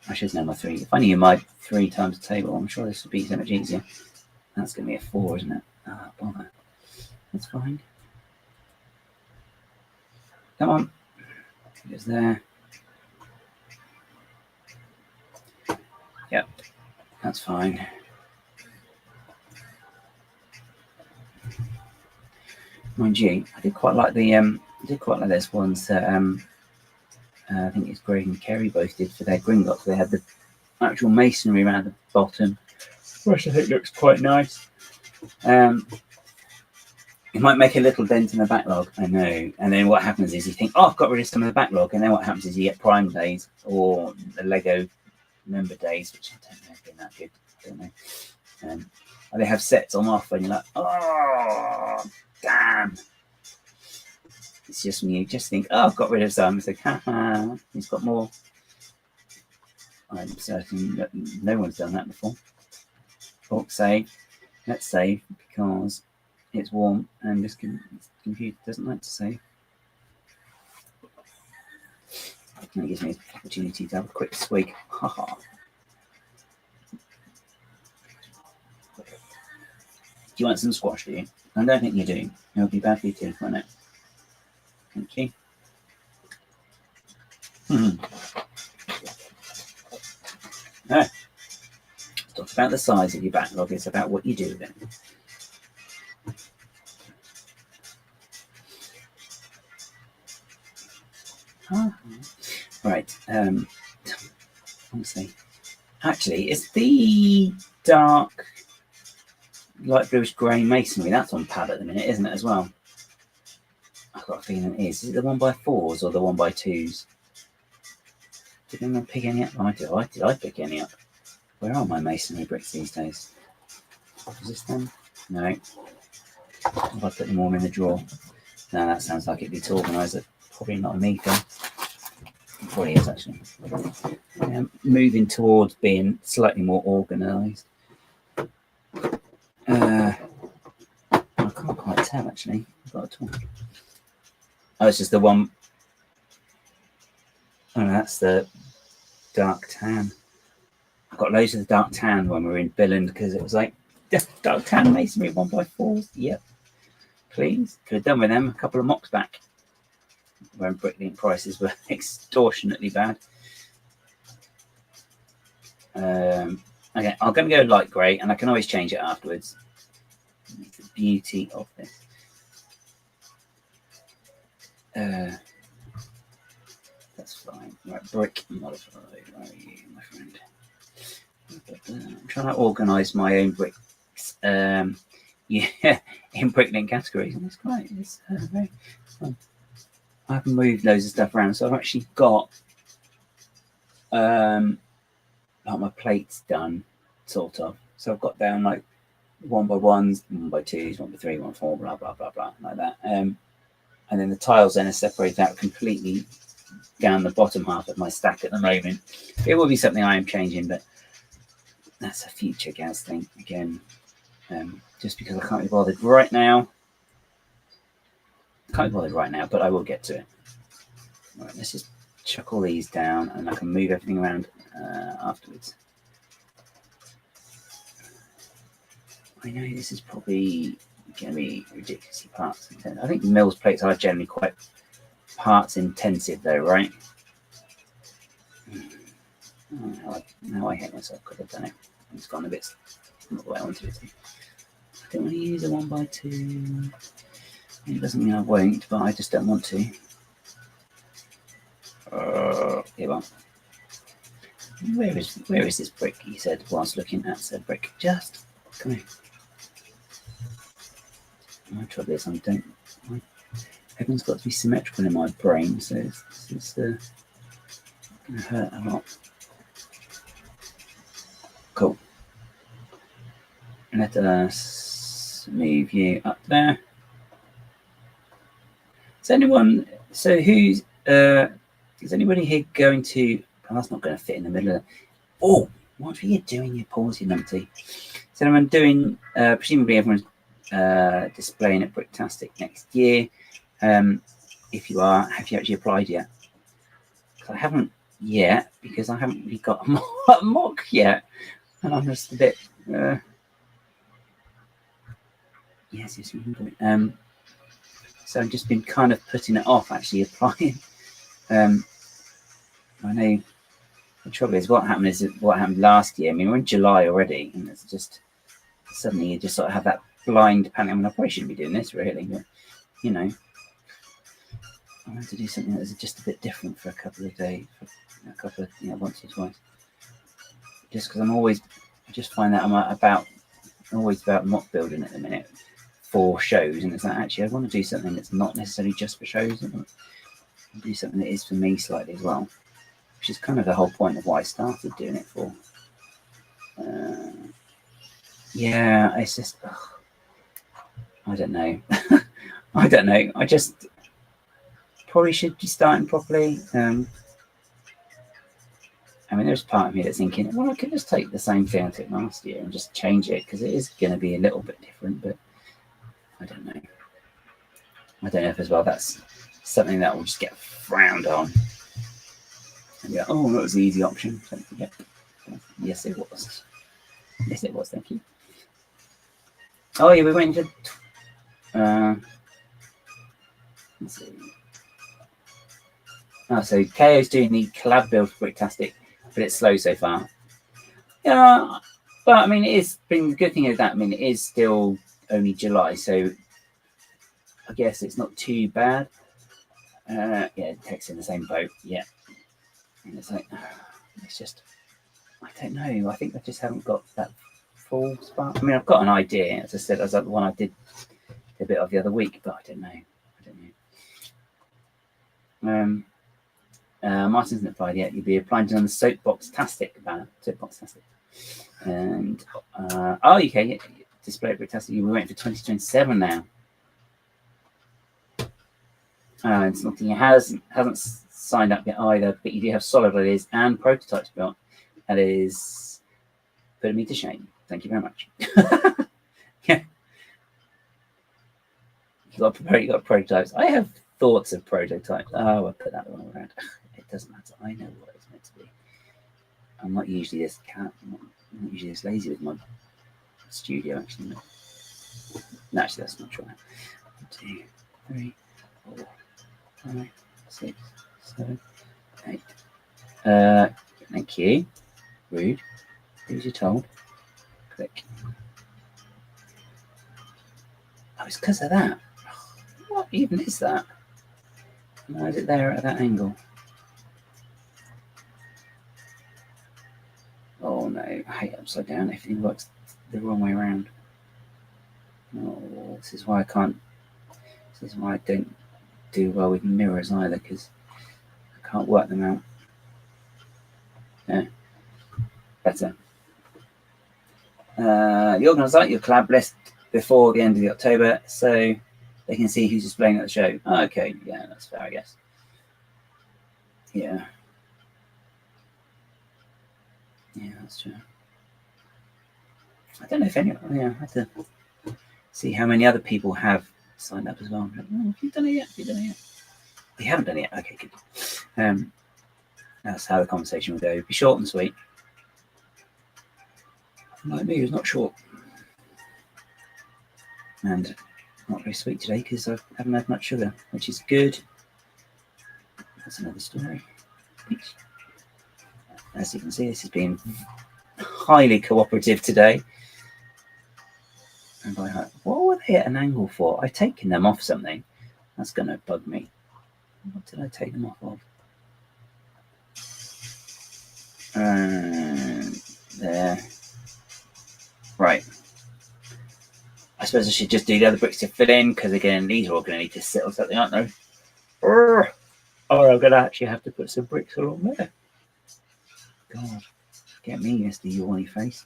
I should know my 3. If I knew my 3 times the table, I'm sure this would be so much easier. That's going to be a 4, isn't it? Ah, bother. That's fine. Come on. It goes there. Yep. That's fine. Mind you, I did quite like those ones that I think it's Greg and Kerry both did for their Gringotts. They had the actual masonry around the bottom, which I think looks quite nice. It might make a little dent in the backlog, I know. And then what happens is you think, oh, I've got rid of some of the backlog. And then what happens is you get Prime days or the Lego member days, which I don't know have been that good. I don't know. And they have sets on offer and you're like, oh, damn. It's just when you just think, oh, I've got rid of some. It's like, haha, he's got more. I'm certain that no one's done that before. Oh, save. Let's save because it's warm and this computer doesn't like to save. That gives me an opportunity to have a quick swig. Haha. Do you want some squash, do you? I don't think you do. It'll be bad for your teeth, won't it? Thank you. It's not about the size of your backlog, it's about what you do with it. Right. Honestly. Actually, it's the dark light bluish grey masonry. That's on pad at the minute, isn't it, as well? I've got a feeling it is. Is it the 1x4s or the 1x2s? Did anyone pick any up? Did I pick any up? Where are my masonry bricks these days? Is this them? No. Have I put them all in the drawer? No, that sounds like it'd be too organised. Probably not a me thing. It probably is, actually. I'm moving towards being slightly more organised. I can't quite tell, actually. I've got a tool. Oh, it's just the one. Oh, no, that's the dark tan. I got loads of the dark tan when we were in Billund because it was like dark tan masonry 1x4s. Yep, please. Could have done with them a couple of MOCs back when bricklink prices were extortionately bad. Okay, I'm going to go light grey, and I can always change it afterwards. It's the beauty of this. That's fine. Right, brick modified. Where are you, my friend? I'm trying to organise my own bricks. Yeah, in bricklink categories, and it's very fun. I haven't moved loads of stuff around, so I've actually got like my plates done, sort of. So I've got down like 1x1s, 1x2s, 1x3, 1x4, blah blah blah blah, like that. And then the tiles then are separated out completely down the bottom half of my stack at the moment. It will be something I am changing, but that's a future gas thing again. Just because I can't be bothered right now. Can't be bothered right now, but I will get to it. Right, let's just chuck all these down, and I can move everything around afterwards. I know this is probably going to be ridiculously parts intensive. I think Mills plates are generally quite parts intensive, though, right? Oh, now I hate myself because I've done it. It's gone a bit not the way I wanted it to. I don't want to use a 1x2. It doesn't mean I won't, but I just don't want to. Give up. Where is this brick? He said whilst looking at said brick. Just come here. My trouble is everyone's got to be symmetrical in my brain, so it's going to hurt a lot. Cool. Let us move you up there. Is anybody here going to? Oh, that's not going to fit in the middle of. Oh, what are you doing? You pause, you numpty. Is anyone doing? Presumably everyone's displaying at Bricktastic next year. If you are, have you actually applied yet? Because I haven't yet, because I haven't really got a MOC yet, and I'm just a bit. Yes, so I've just been kind of putting it off actually applying. I know the trouble is what happened last year. I mean, we're in July already, and it's just suddenly you just sort of have that blind panic. I mean, I probably shouldn't be doing this really, but you know, I wanted to do something that was just a bit different for a couple of days, once or twice. Just because I just find that I'm always about MOC building at the minute for shows, and it's like actually I want to do something that's not necessarily just for shows. I want to do something that is for me slightly as well, which is kind of the whole point of why I started doing it for. Yeah, it's just I don't know. I don't know. I just probably should be starting properly. I mean, there's part of me that's thinking, well, I could just take the same thing I took last year and just change it because it is going to be a little bit different, but I don't know. I don't know if as well that's something that will just get frowned on. And go, oh, that was the easy option. Don't forget. Yes, it was. Yes, it was. Thank you. Oh, yeah, we went to. Let's see. Oh, so KO's doing the collab build for Bricktastic, but it's slow so far. Yeah, but I mean, it's been the good thing is that I mean it is still only July, so I guess it's not too bad. Yeah, Tech's in the same boat. Yeah, and it's like it's just I don't know. I think I just haven't got that full spark. I mean, I've got an idea, as I said, as the one I did a bit of the other week, but I don't know. Martin hasn't applied yet. You'll be applying on the Soapbox-tastic banner. Soapbox-tastic. And, okay. Display Bricktastic. You'll be waiting for 2027 now. It's nothing. It hasn't signed up yet either, but you do have solid ideas and prototypes built. That is putting me to shame. Thank you very much. Yeah. You got prototypes. I have thoughts of prototypes. Oh, I'll put that one around. It doesn't matter. I know what it's meant to be. I'm not usually this cat. I'm not usually this lazy with my studio, actually. No, actually, that's not true. 1, 2, 3, 4, 5, 6, 7, 8. Thank you. Rude. Do as you're told. Click. Oh, it's because of that. What even is that? Why is it there at that angle? Oh no, I hate upside down. Everything works the wrong way around. Oh, this is why I can't. This is why I don't do well with mirrors either, because I can't work them out. Yeah, better. The organiser, your collab list before the end of the October, so they can see who's displaying at the show. Oh, okay, yeah, that's fair, I guess. Yeah. Yeah, that's true. I don't know if anyone. Yeah, I have to see how many other people have signed up as well. Oh, have you done it yet? Have you done it yet? We haven't done it yet. Okay, good. That's how the conversation will go. Be short and sweet. Like me, it's not short. And not very sweet today because I haven't had much sugar, which is good. That's another story. As you can see, this has been highly cooperative today. And by what were they at an angle for? I've taken them off something. That's going to bug me. What did I take them off of? There. Right. I suppose I should just do the other bricks to fill in, because again, these are all going to need to sit or something, aren't they? Or I'm going to actually have to put some bricks along there. God, get me, Mr. Yawny Face.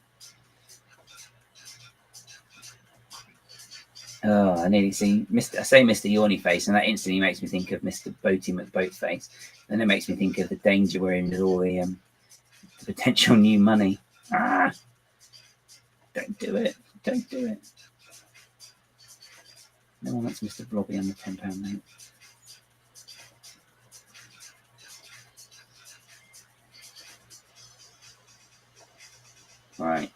Oh, I nearly see I say Mr. Yawny Face, and that instantly makes me think of Mr. Boaty McBoat Face. Then it makes me think of the danger we're in with all the potential new money. Ah! Don't do it. Don't do it. No one wants Mr. Blobby on the £10 note. Right.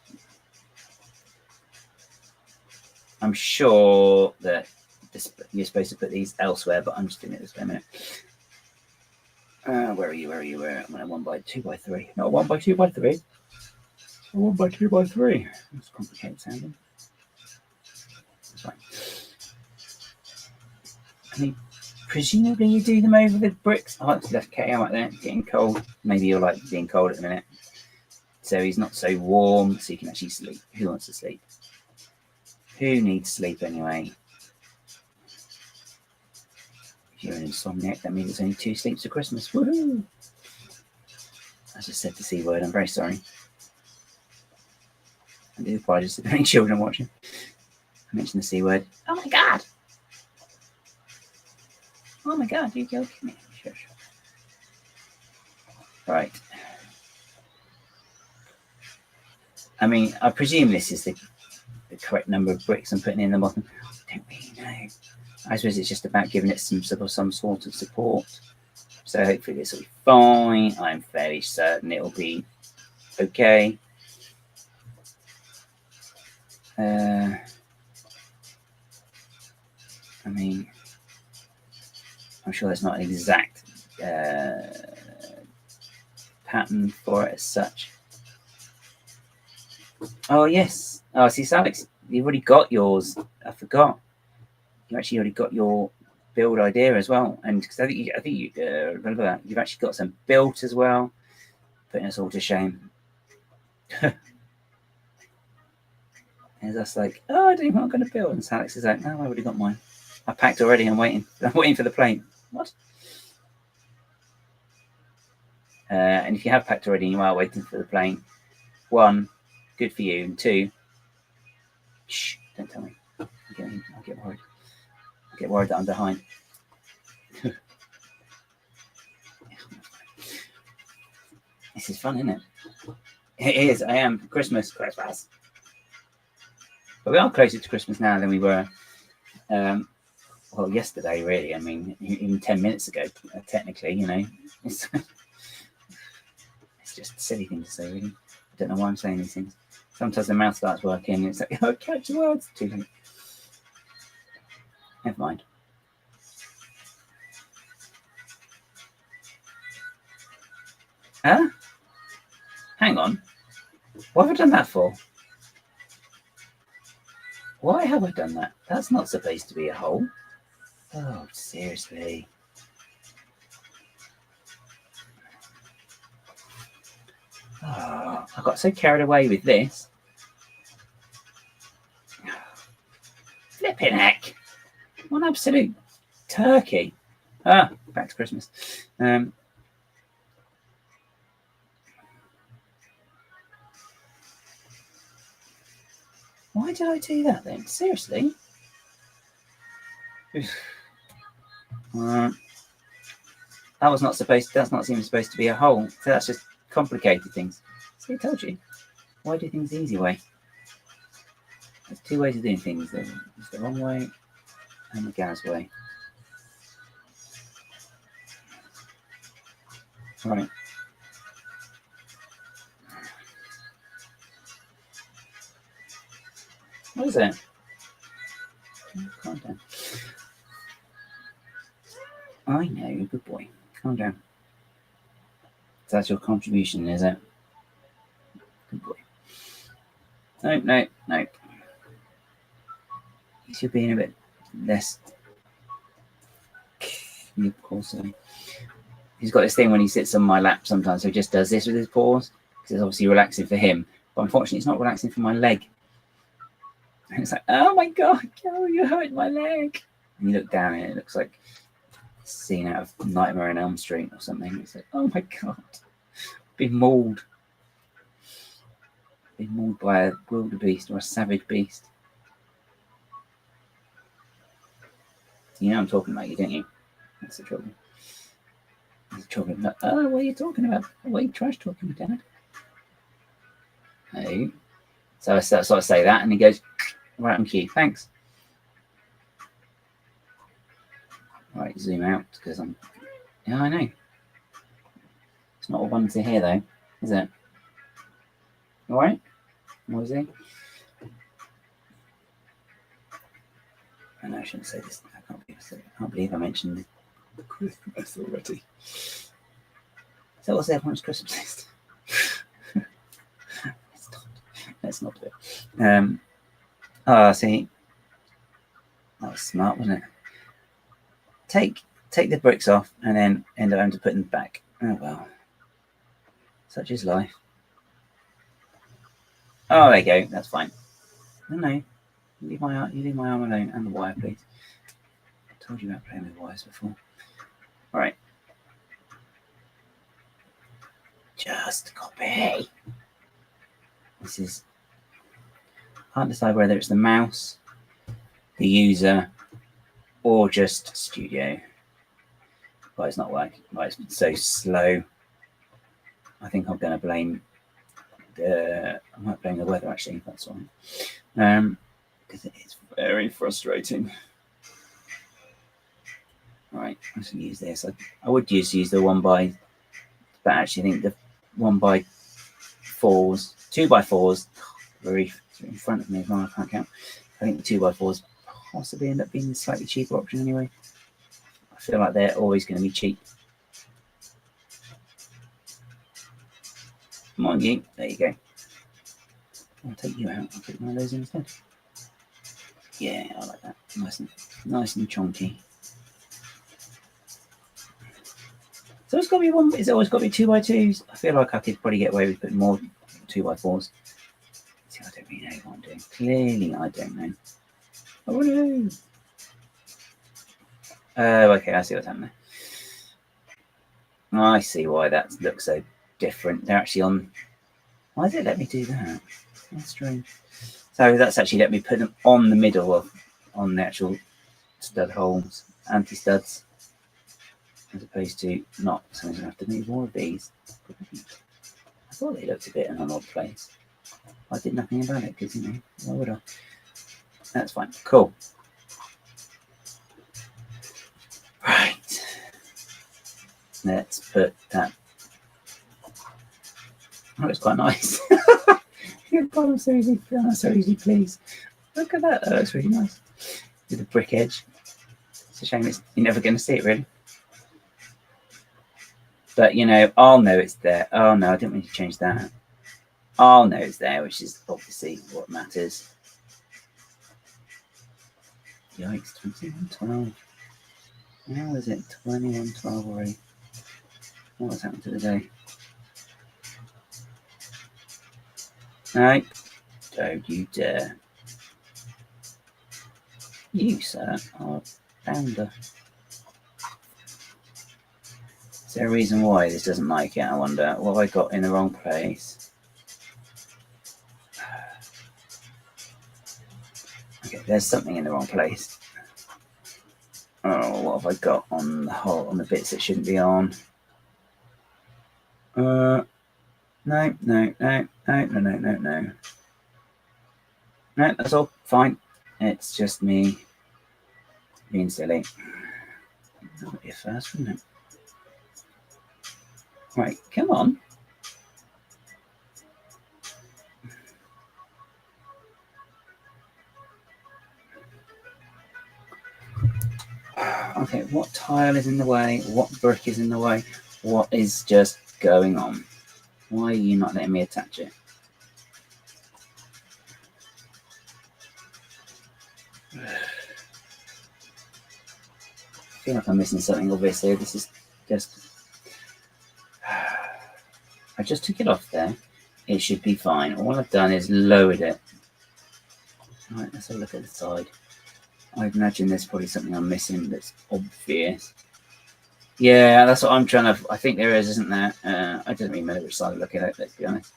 I'm sure that you're supposed to put these elsewhere, but I'm just doing it this way a minute. Where are you? Where are you? Where? I'm going to 1 by 2 by 3. Not 1 by 2 by 3. 1 by 2 by 3. That's complicated sounding. That's fine. I mean, presumably you do them over the bricks. Oh, it's left KO out there. It's getting cold. Maybe you're like being cold at the minute. So he's not so warm, so you can actually sleep. Who wants to sleep? Who needs sleep anyway? If you're an insomniac, that means it's only 2 sleeps to Christmas. Woohoo! I just said the C word. I'm very sorry. I do apologize if any children watching. I mentioned the C word. Oh my god! Oh my god, you joking me? Sure. Right. I mean, I presume this is the correct number of bricks I'm putting in the bottom. I don't really know. I suppose it's just about giving it some sort of support. So hopefully this will be fine. I'm fairly certain it will be okay. I mean, I'm sure there's not an exact pattern for it as such. Oh, yes. Oh, see, Alex, you've already got yours. I forgot. You actually already got your build idea as well. And because I think you remember that. You've actually got some built as well. Putting us all to shame. And us like, oh, I don't know what I'm going to build. And Alex is like, no, I've already got mine. I packed already. I'm waiting. I'm waiting for the plane. What? And if you have packed already and you are waiting for the plane, 1, good for you, and 2, shh, don't tell me. I'll get worried. I get worried that I'm behind. This is fun, isn't it? It is. I am. Christmas. But we are closer to Christmas now than we were, well, yesterday, really. I mean, even 10 minutes ago, technically, you know. It's just a silly thing to say, really. I don't know why I'm saying these things. Sometimes the mouth starts working and it's like, oh, catch the words. Too late. Never mind. Huh? Hang on. What have I done that for? Why have I done that? That's not supposed to be a hole. Oh, seriously. Oh, I got so carried away with this. Flipping heck. One absolute turkey. Ah, back to Christmas. Why did I do that then? Seriously? That was not supposed. That's not even supposed to be a hole. So that's just complicated things. See, I told you. Why do things the easy way? There's 2 ways of doing things. There's the wrong way and the Gaz way. Right. What is it? Calm down. I know, good boy. Calm down. So that's your contribution, is it? Good boy. Nope. You're being a bit less. Also, he's got this thing when he sits on my lap sometimes, so he just does this with his paws because it's obviously relaxing for him. But unfortunately, it's not relaxing for my leg. And it's like, oh my God, Carol, you hurt my leg. And you look down and it looks like a scene out of Nightmare on Elm Street or something. It's like, oh my God, been mauled. Been mauled by a wildebeest or a savage beast. You know what I'm talking about, you don't you? That's the trouble. That's the trouble. Oh, what are you talking about? What are you trash talking about, Dad? No. So I sort of say that, and he goes, right on cue, thanks. Right, zoom out, because I'm... Yeah, I know. It's not all one to hear, though, is it? All right? Noisy? I know I shouldn't say this. I can't believe I mentioned the Christmas already. So what's everyone's Christmas list? Let's not do it. Oh, see, that was smart, wasn't it? Take the bricks off and then end up having to put them back. Oh well, such is life. Oh, there you go. That's fine. No, you leave my arm alone and the wire, please. I told you about playing with wires before. All right. Just copy. This is. I can't decide whether it's the mouse, the user, or just Studio. But it's not working. Right, it's been so slow. I think I'm going to blame I might blame the weather actually. That's all. Because it's very frustrating. All right, I'm just going to use this. I would use the 1x, but actually I think the 1x4s, 2x4s, very in front of me as well. I can't count. I think the 2x4s possibly end up being a slightly cheaper option anyway. I feel like they're always going to be cheap. Come on, you. There you go. I'll take you out. I'll put one of those in instead. Yeah, I like that. Nice and chunky. So it's got to be one. Is it always got to be 2x2s? I feel like I could probably get away with putting more 2x4s. See, I don't really know what I'm doing. Clearly, I don't know. Oh no! Oh, okay. I see what's happening. I see why that looks so different. They're actually on. Why did it let me do that? That's strange. So that's actually let me put them on the middle of, on the actual stud holes, anti-studs, as opposed to not. So I'm going to have to make more of these. I thought they looked a bit in an odd place. I did nothing about it because, you know, why would I? That's fine. Cool. Right. Let's put that. Oh, it's quite nice. Bottom so easy, so easy, please. Look at that. That looks really nice. With a brick edge. It's a shame you're never going to see it, really. But, you know, I'll know it's there. Oh, no, I didn't mean to change that. I'll know it's there, which is obviously what matters. Yikes, 2112. How is it 2112 already? What's happened to the day? No, don't you dare. You, sir, are a bounder. Is there a reason why this doesn't like it? I wonder. What have I got in the wrong place? Okay, there's something in the wrong place. Oh, what have I got on the whole, on the bits it shouldn't be on? No. No, that's all fine. It's just me being silly. That would be a first, wouldn't it? Right, come on. Okay, what tile is in the way? What brick is in the way? What is just going on? Why are you not letting me attach it? I feel like I'm missing something, obviously. This is just... I just took it off there. It should be fine. All I've done is lowered it. Right, let's have a look at the side. I imagine there's probably something I'm missing that's obvious. Yeah, that's what I'm trying to... I think there is, isn't there? I don't even know which side I'm looking at, let's be honest.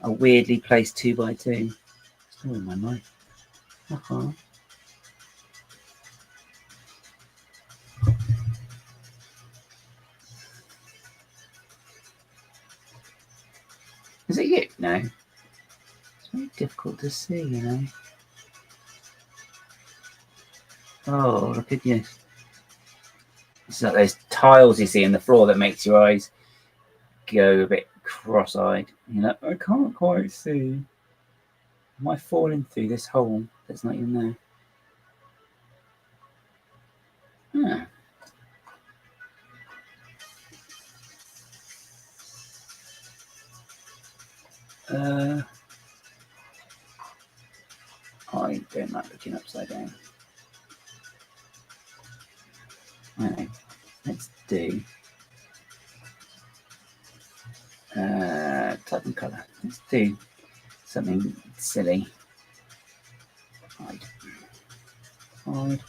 A weirdly placed 2x2. Still in my mind. Is it you? No. It's very difficult to see, you know. Oh, look at you. It's like those tiles you see in the floor that makes your eyes go a bit cross-eyed. You know, I can't quite see. Am I falling through this hole that's not even there? Yeah. I don't like looking upside down. Anyway, let's do type and colour. Let's do something silly. Hide. Hide.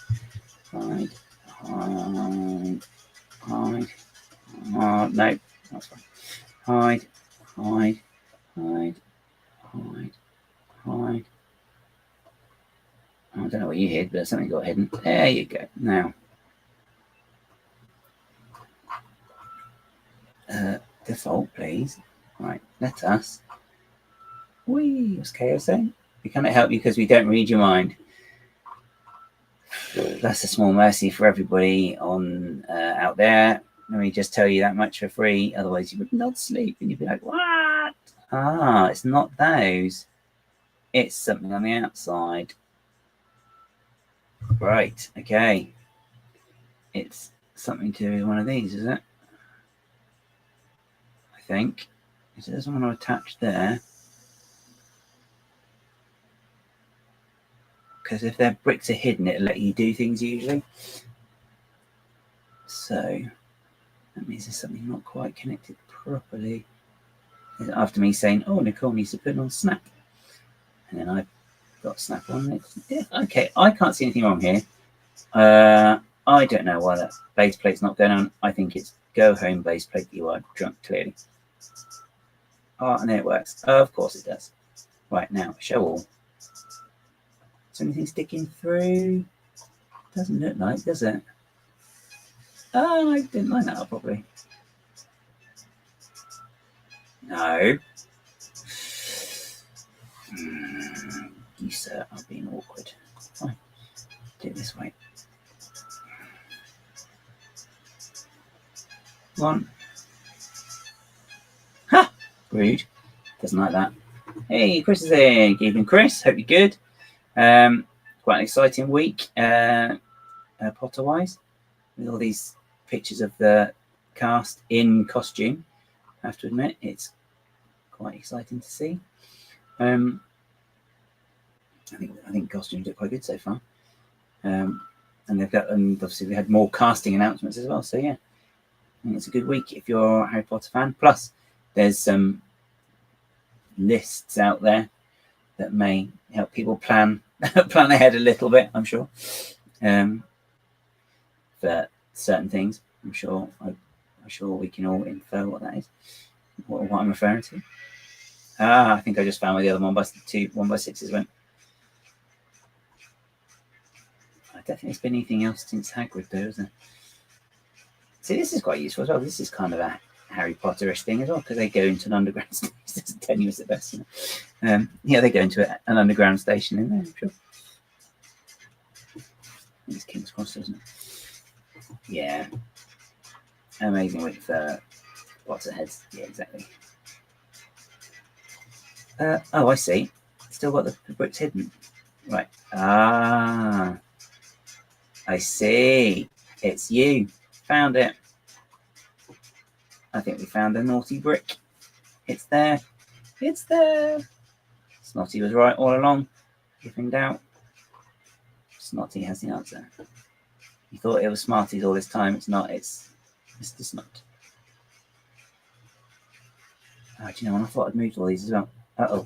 Hide. Hide. Hide. No, that's fine. Hide. Hide. Hide. Hide. Hide. I don't know what you hid, but something got hidden. There you go. Now, default, please. Right, let us. Whee! What's KO saying? We cannot help you because we don't read your mind. That's a small mercy for everybody on out there. Let me just tell you that much for free. Otherwise, you would not sleep, and you'd be like, "What?" Ah, it's not those. It's something on the outside. Right. Okay. It's something to do with one of these, is it? I think. It doesn't want to attach there. Because if their bricks are hidden, it'll let you do things usually. So that means there's something not quite connected properly. After me saying, oh, Nicole needs to put it on Snap. And then I've got Snap on it. Yeah, okay, I can't see anything wrong here. I don't know why that base plate's not going on. I think it's go home base plate. You are drunk, clearly. Oh, and then it works. Oh, of course it does. Right, now, show all. Is anything sticking through? Doesn't look like, does it? Oh, I didn't line that up properly. No. You, sir, are being awkward. Fine. Do it this way. One. Ha! Rude. Doesn't like that. Hey, Chris is in. Good evening, Chris. Hope you're good. Quite an exciting week, Potter-wise, with all these pictures of the cast in costume. I have to admit, it's quite exciting to see. I think costumes look quite good so far. And they've got, and obviously we had more casting announcements as well. So yeah, I think it's a good week if you're a Harry Potter fan. Plus, there's some lists out there that may help people plan ahead a little bit, I'm sure, for certain things. I'm sure we can all infer what that is, what I'm referring to. I think I just found where the other 1x6s went. I don't think there's been anything else since Hagrid, though, isn't there? See, this is quite useful as well. This is kind of a Harry Potter-ish thing as well, because they go into an underground station. It's tenuous at best. You know? Yeah, they go into an underground station in there, I'm sure. It's King's Cross, isn't it? Yeah. Amazing with Potterheads. Yeah, exactly. Oh, I see. Still got the bricks hidden. Right. Ah. I see. It's you. Found it. I think we found a naughty brick. It's there. It's there. Snotty was right all along. If in doubt, Snotty has the answer. You thought it was Smarties all this time. It's not. It's Mr. Snot. Oh, do you know what? I thought I'd moved all these as well. Uh-oh.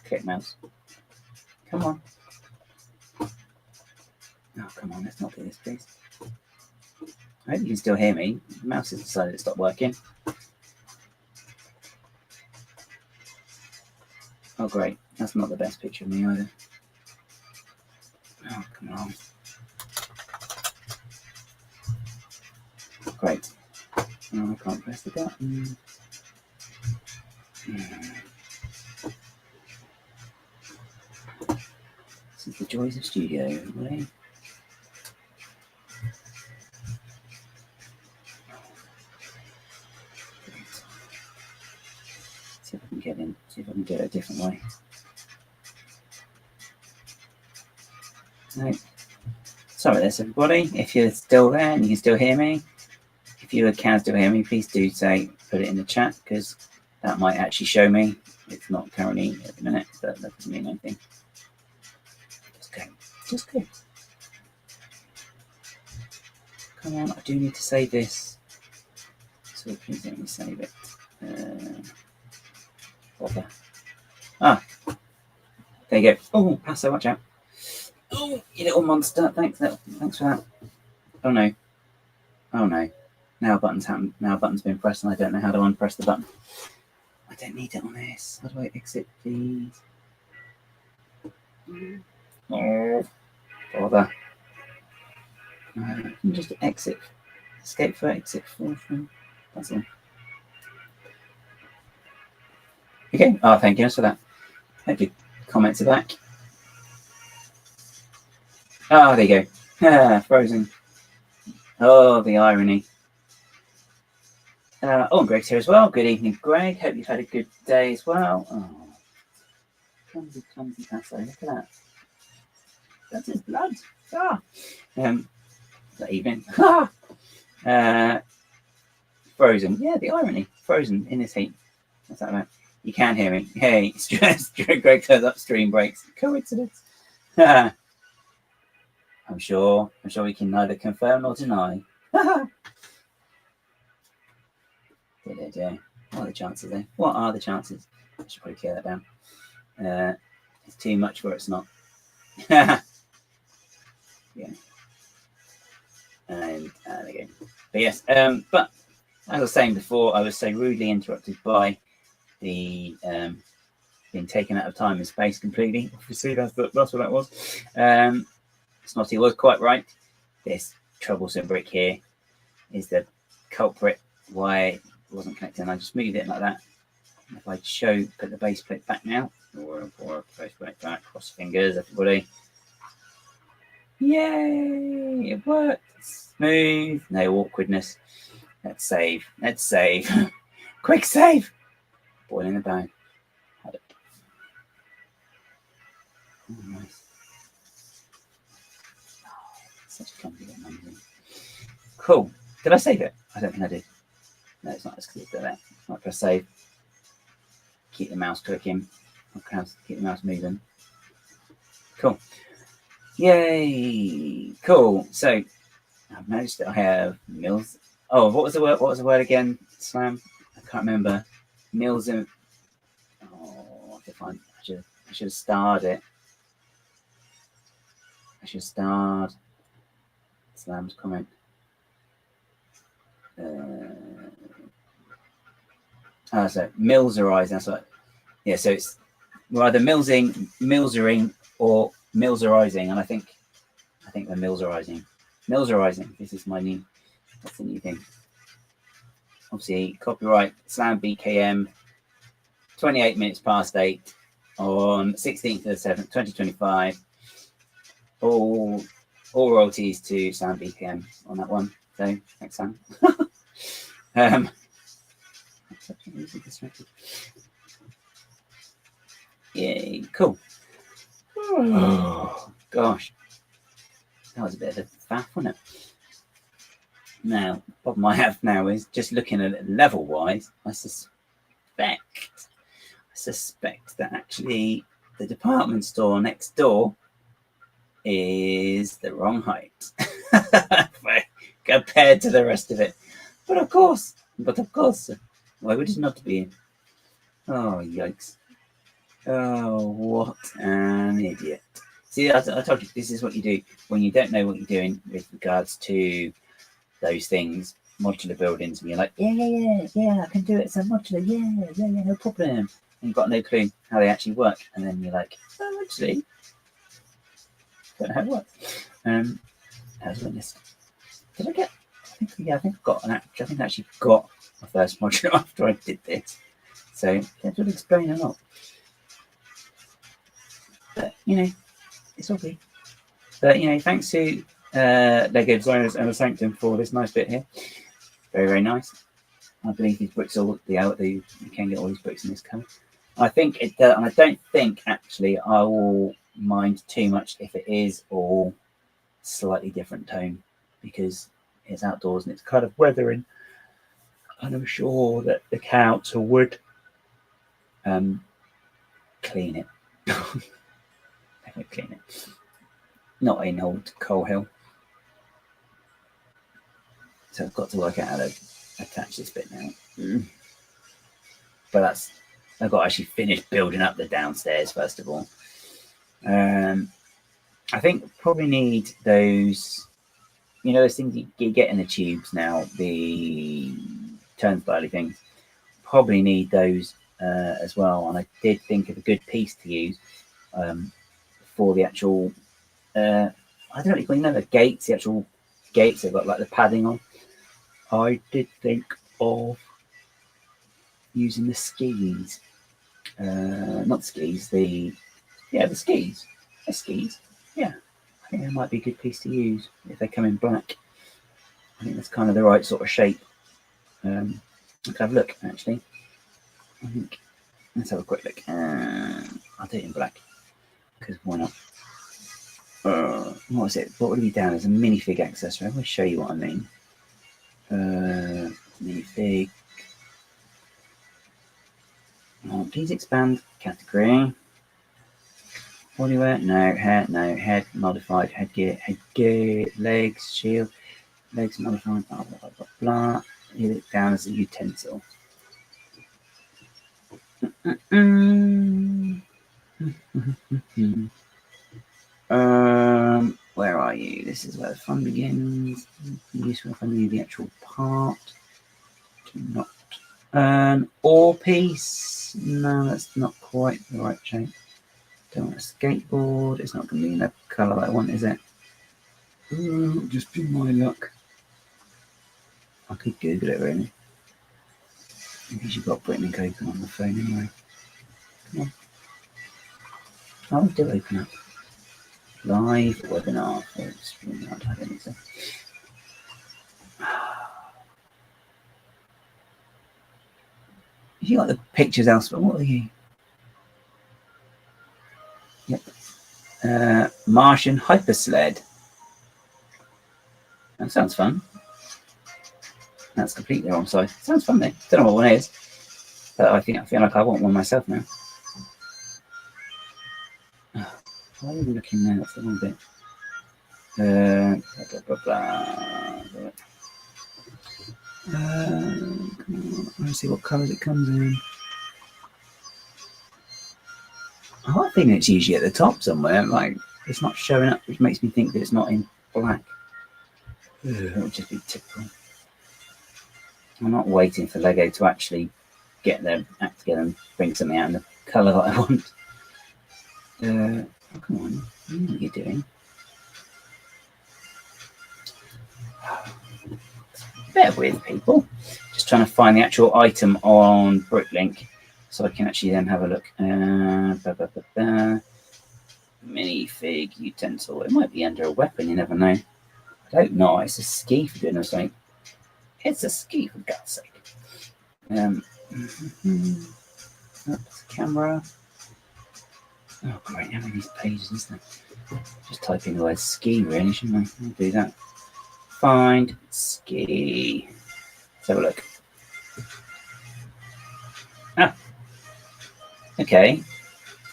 Click mouse. Come on. Oh, come on. Let's not do this, please. I hope you can still hear me. The mouse has decided to stop working. Oh, great. That's not the best picture of me either. Oh, come on. Great. Oh, I can't press the button. This is the joys of studio, really. See if I can get in. See if I can do it a different way. No. Sorry about this, everybody. If you're still there and you can still hear me, if you can still hear me, please do put it in the chat, because that might actually show me. It's not currently at the minute, but that doesn't mean anything. Just go. Just go. Come on, I do need to save this. So please let me save it. Bother. Ah, there you go. Oh, Passo, watch out. Oh, you little monster. Thanks for that. Oh no. Oh no. Now buttons happen. Now button's been pressed and I don't know how to unpress the button. I don't need it on this. How do I exit, please? Oh, bother. I can just exit. Escape for exit. That's all. Okay. Oh, thank you for that. Thank you. Comments are back. Oh, there you go. Frozen. Oh, the irony. Oh, and Greg's here as well. Good evening, Greg. Hope you've had a good day as well. Oh, clumsy Passo. Look at that. That's his blood. Ah. That evening. Frozen. Yeah, the irony. Frozen in this heat. What's that about? You can hear me. Hey, Greg turns up, stream breaks. Coincidence. I'm sure we can neither confirm nor deny. Yeah. What are the chances there? What are the chances? I should probably clear that down. It's too much where it's not. Yeah. And there we go. But yes, but as I was saying before, I was so rudely interrupted by the being taken out of time and space completely. Obviously, that's what that was. Snotty was quite right. This troublesome brick here is the culprit why it wasn't connecting. I just moved it like that. And if I put the base plate back now, or base plate back, cross fingers, everybody. Yay! It worked. Smooth, no awkwardness. Let's save. Let's save. Quick save! Boil in the bag. Oh, nice. Oh, such a comfy little magazine. Cool. Did I save it? I don't think I did. No, it's not as clear as that. I press save. Keep the mouse clicking. Keep the mouse moving. Cool. Yay! Cool. So I've noticed that I have mills. Oh, what was the word? What was the word again? Slam. I can't remember. Mills and. Oh, I should have starred it. I should have starred Slam's comment. So Millserizing. That's what. Yeah. So it's either Millsering, or Millserizing, and I think they're Millserizing. Millserizing. This is my new. That's the new thing. Obviously, copyright Slam BKM. 28 minutes past 8 on 16th of the 7th, 2025. All royalties to Slam BKM on that one. So thanks, Sam. Yay, cool. Oh gosh, that was a bit of a faff, wasn't it? Now, the problem I have now is just looking at it level wise. I suspect that actually the department store next door is the wrong height compared to the rest of it. But of course, why would it not be? Oh, yikes. Oh, what an idiot. See, I told you, this is what you do when you don't know what you're doing with regards to those things, modular buildings, and you're like, yeah, I can do it. It's a modular, yeah, no problem. And you've got no clue how they actually work. And then you're like, oh, actually, I don't know how it works. How's the list? Did I get? I think I've got an actual. I think I actually got my first module after I did this. So that would explain a lot. But it's all good. But thanks to Lego Designers and the Sanctum for this nice bit here. Very, very nice. I believe these bricks are you can get all these bricks in this colour. I think it does, and I don't think actually I will mind too much if it is all slightly different tone, because it's outdoors and it's kind of weathering, and I'm sure that the council would clean it. Definitely clean it. Not in old Coal Hill. So I've got to work out how to attach this bit now. But I've got to actually finish building up the downstairs first of all. I think probably need those, those things you get in the tubes now, the turnstile things. Probably need those as well. And I did think of a good piece to use for the actual, I don't know what you call them, the gates, the actual gates. They've got like the padding on. I did think of using the skis. Not skis, the skis. The skis. Yeah. I think that might be a good piece to use if they come in black. I think that's kind of the right sort of shape. Let's have a look, actually. I think let's have a quick look. I'll do it in black, because why not? What is it? What would be down as a minifig accessory? I'm going to show you what I mean. Minifig. Oh, please expand category. Bodywear, no. Head modified, headgear, legs, shield, legs modified, blah blah blah blah. Hit it down as a utensil. where are you? This is where the fun begins. Useful if I need the actual part. Do not earn ore piece. No, that's not quite the right shape. Don't want a skateboard. It's not going to be in the colour that I want, is it? Ooh, just be my luck. I could Google it, really. Maybe you've got Britain and Coco on the phone anyway. Come on. Oh, do open up. Live webinar. I don't think so. You got the pictures elsewhere. What are you? Yep. Martian hypersled. That sounds fun. That's completely wrong side. Sounds fun though. Don't know what one is, but I feel like I want one myself now. Why are you looking there? That's the wrong bit. Blah, blah, blah, blah. Come on. Let's see what colours it comes in. I think it's usually at the top somewhere. Like it's not showing up, which makes me think that it's not in black. It would just be typical. I'm not waiting for Lego to actually get their act together and bring something out in the colour that I want. Oh, come on, you know what you're doing. Bear with, people. Just trying to find the actual item on Bricklink so I can actually then have a look. Minifig utensil. It might be under a weapon, you never know. I don't know. It's a ski, for goodness sake. It's a ski, for God's sake. Oops, camera. Oh, great. How many of these pages is there? Just type in the word ski, really, shouldn't I? I'll do that. Find ski. Let's have a look. Ah. Okay.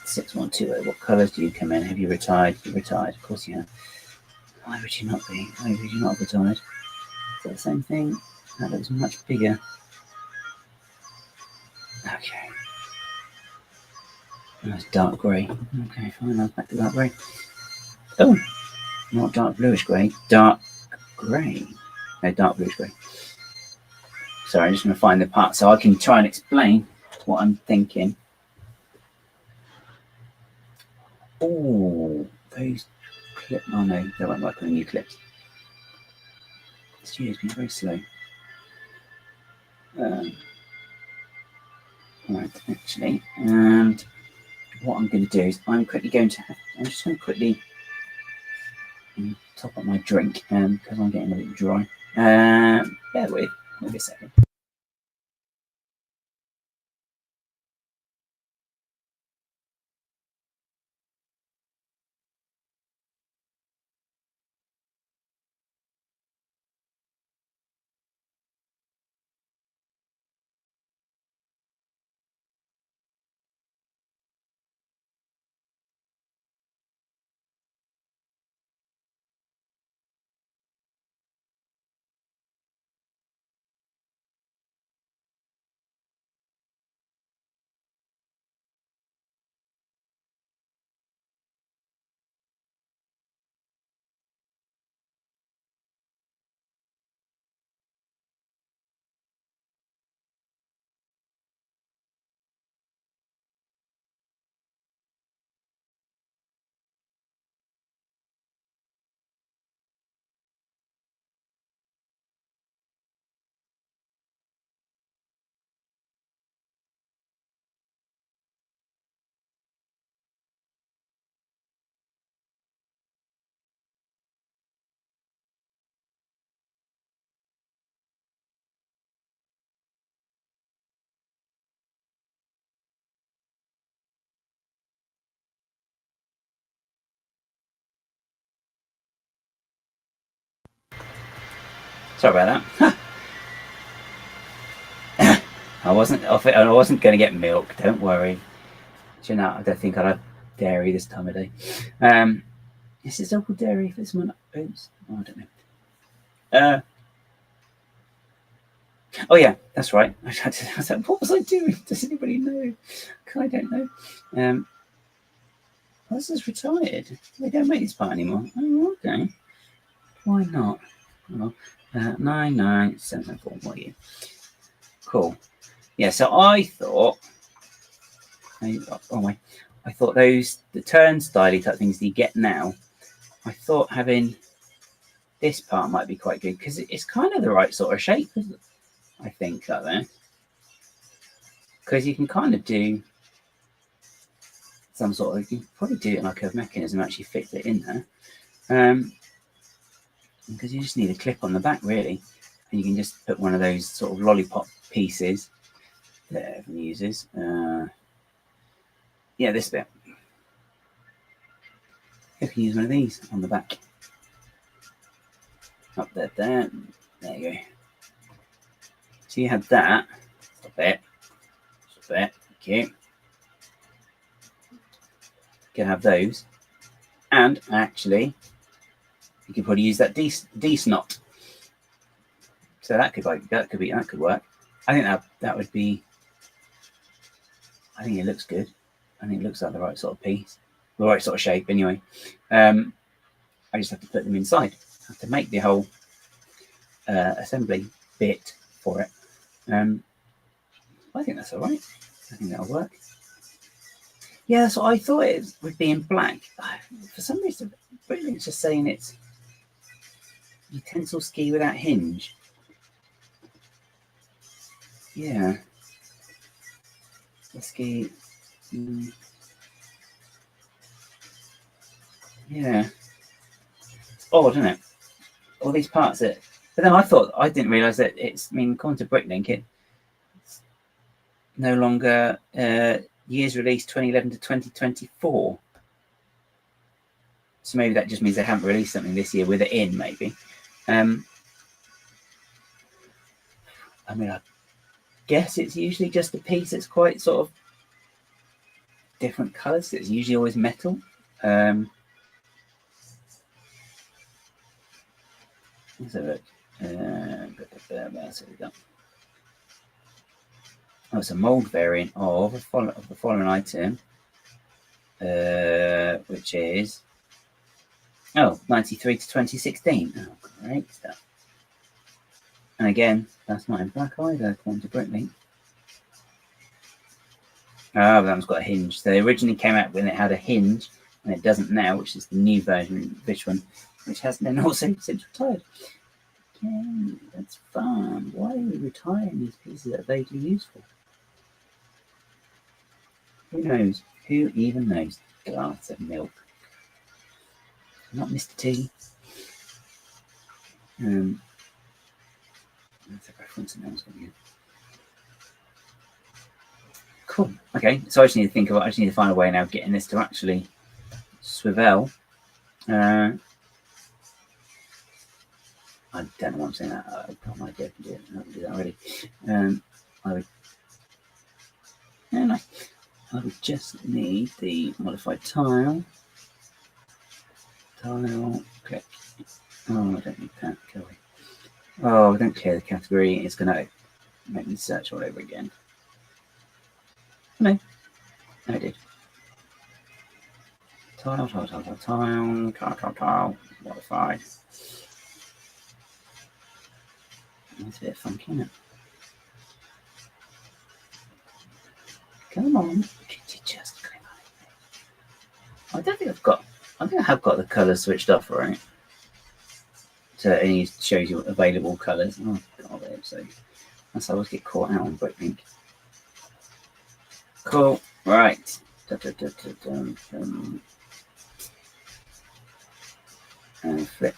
6120. What colours do you come in? Have you retired? You're retired. Of course you have. Why would you not be? Why would you not have retired? Is that the same thing? That looks much bigger. Okay. That's dark grey. Okay, fine. I'll back to dark grey. Oh, not dark bluish grey. Dark grey. No, dark bluish grey. Sorry, I'm just going to find the part so I can try and explain what I'm thinking. Oh, those clips. Oh no, they won't work on new clips. This studio's been very slow. Right, actually, and what I'm going to do is I'm just going to quickly top up my drink because I'm getting a bit dry. Bear with, maybe a second. Sorry about that. I wasn't going to get milk. Don't worry. Do you know, I don't think I'll have dairy this time of day. Is it double dairy for this one? Oops. Oh, I don't know. Oh yeah, that's right. I was like, what was I doing? Does anybody know? I don't know. this is retired. They don't make this part anymore. Oh, okay. Why not? Well, 99774. What are you? Cool. Yeah. So I thought. I thought the turnstile type things that you get now. I thought having this part might be quite good because it's kind of the right sort of shape, isn't it? I think that there, because you can kind of do some sort of, you can probably do it like a mechanism, actually fit it in there, because you just need a clip on the back really, and you can just put one of those sort of lollipop pieces that everyone uses. Yeah, this bit. You can use one of these on the back. Up there. There you go. So you have that. A bit. Thank you. You can have those. And actually, you could probably use that D-snot. So that could work. I think that would be. I think it looks good. I think it looks like the right sort of piece, the right sort of shape. Anyway, I just have to put them inside. I have to make the whole assembly bit for it. I think that's all right. I think that'll work. Yeah, so I thought it would be in black. For some reason, it's just saying it's utensil ski without hinge. Yeah. The ski. Yeah. It's odd, isn't it? All these parts that. But then I didn't realise that it's. I mean, according to Bricklink, it's no longer years released 2011 to 2024. So maybe that just means they haven't released something this year with it in, maybe. I mean, I guess it's usually just a piece that's quite sort of different colours. It's usually always metal. Let's have a look. Oh, it's a mould variant of the following item, which is 93 to 2016. Oh, great stuff. And again, that's not in black either, according to Bricklink. Oh, that one's got a hinge. So they originally came out when it had a hinge, and it doesn't now, which is the new version, which has then also since retired. Okay, that's fun. Why are we retiring these pieces that are vaguely useful? Who knows? Who even knows? Glass of milk. Not Mr. T. That's a reference and that was going to be cool. Okay, so I just need to find a way now of getting this to actually swivel. I don't know why I'm saying that. I've got my idea. I can do that already. I would just need the modified tile. Click. Oh, I don't need that. Go away. Oh, don't clear the category. It's going to make me search all over again. No, I did. Tile, modified. That's a bit funky, isn't it? Come on, could you just click on it? I think I have got the colours switched off, right? So it shows you available colours. Oh god, so that's how I always get caught out on Bricklink. Cool, right. And flip.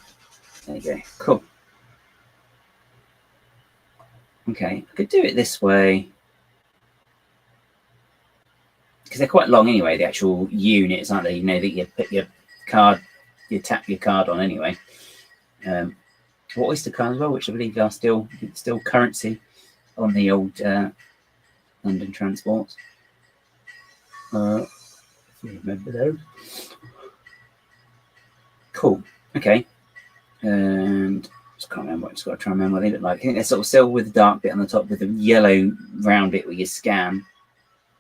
There you go. Cool. Okay, I could do it this way because they're quite long anyway. The actual units, aren't they? You know that you put your card, you tap your card on anyway. Oyster cards as well, which I believe are still currency on the old London transports. If you remember those. Cool. Okay. And just can't remember. I just got to try and remember what they look like. I think they're sort of silver with the dark bit on the top with the yellow round bit where you scan.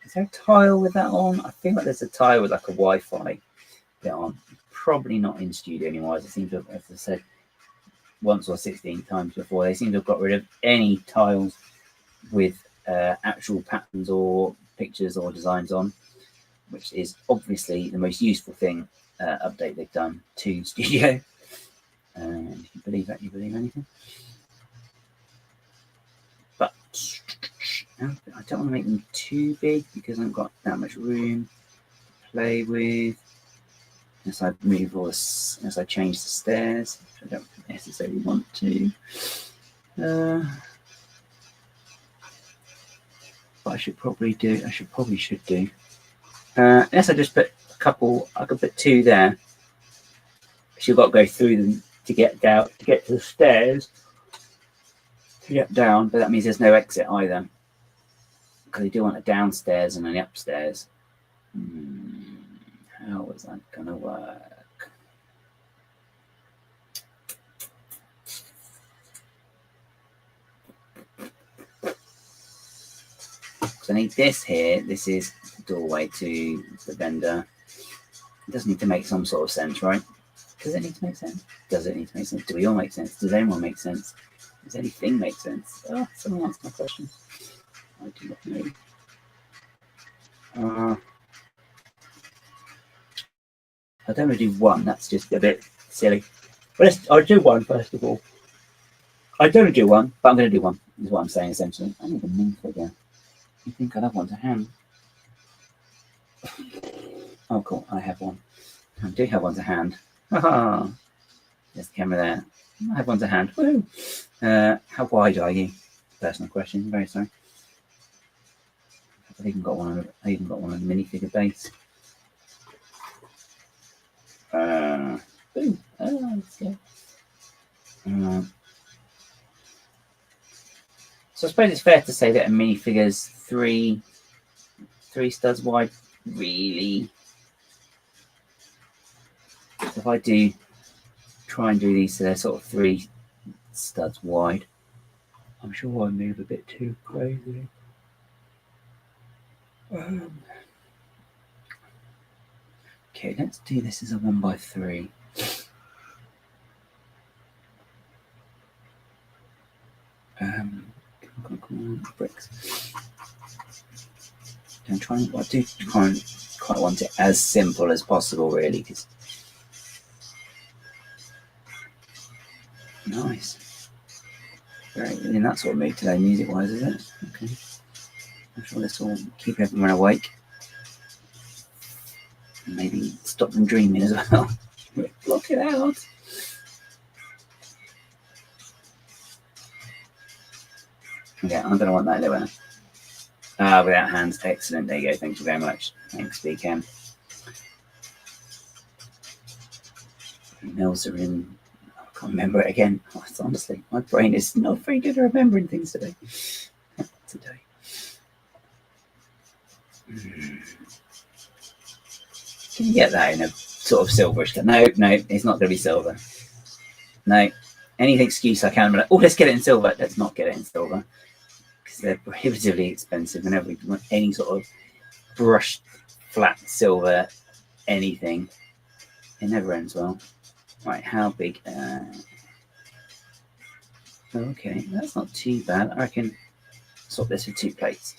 Is there a tile with that on? I feel like there's a tile with like a Wi-Fi bit on. Probably not in studio anymore, as I seem to have, as I said once or 16 times before, they seem to have got rid of any tiles with actual patterns or pictures or designs on, which is obviously the most useful thing update they've done to Studio. And if you believe that, you believe anything. But I don't want to make them too big because I haven't got that much room to play with. As I move all this, as I change the stairs, which I don't necessarily want to. But I should probably do. I should do. Unless I just put a couple. I could put 2 there. You've got to go through them to get down, to get to the stairs, to get down. But that means there's no exit either, because you do want a downstairs and an upstairs. How is that gonna work? So I need this here. This is the doorway to the vendor. It does need to make some sort of sense, right? Does it need to make sense? Does it need to make sense? Do we all make sense? Does anyone make sense? Does anything make sense? Oh, someone asked my question. I do not know. I don't want to do 1. That's just a bit silly. But I'll do 1 first of all. I don't do 1, but I'm going to do 1. Is what I'm saying essentially. I need a minifigure. You think I'd have one to hand? Oh, cool. I have one. I do have one to hand. Haha. There's the camera there. I have one to hand. Woo! How wide are you? Personal question. Very sorry. I've even got one on. I even got one on the minifigure base. Boom. Let's go. So I suppose it's fair to say that a minifigure's 3 studs wide, really. So if I do try and do these so they're sort of 3 studs wide, I'm sure I move a bit too crazy. Okay, let's do this as a 1x3. Come on, bricks. I do quite want it as simple as possible, really, because nice. Very in that sort of mood today, music-wise, is it? Okay. I'm sure this will keep everyone awake. And maybe stop them dreaming as well. Block it out. Yeah, I'm going to want that little one. Without hands. Excellent. There you go. Thank you very much. Thanks, BCam. Emails are in. I can't remember it again. Oh, honestly, my brain is not very good at remembering things today. Can you get that in a sort of silverish color? No, it's not going to be silver. No. Any excuse I can. Oh, let's get it in silver. Let's not get it in silver. They're prohibitively expensive, and any sort of brushed flat silver anything, it never ends well. Right, how big? Okay, that's not too bad. I reckon swap this for 2 plates.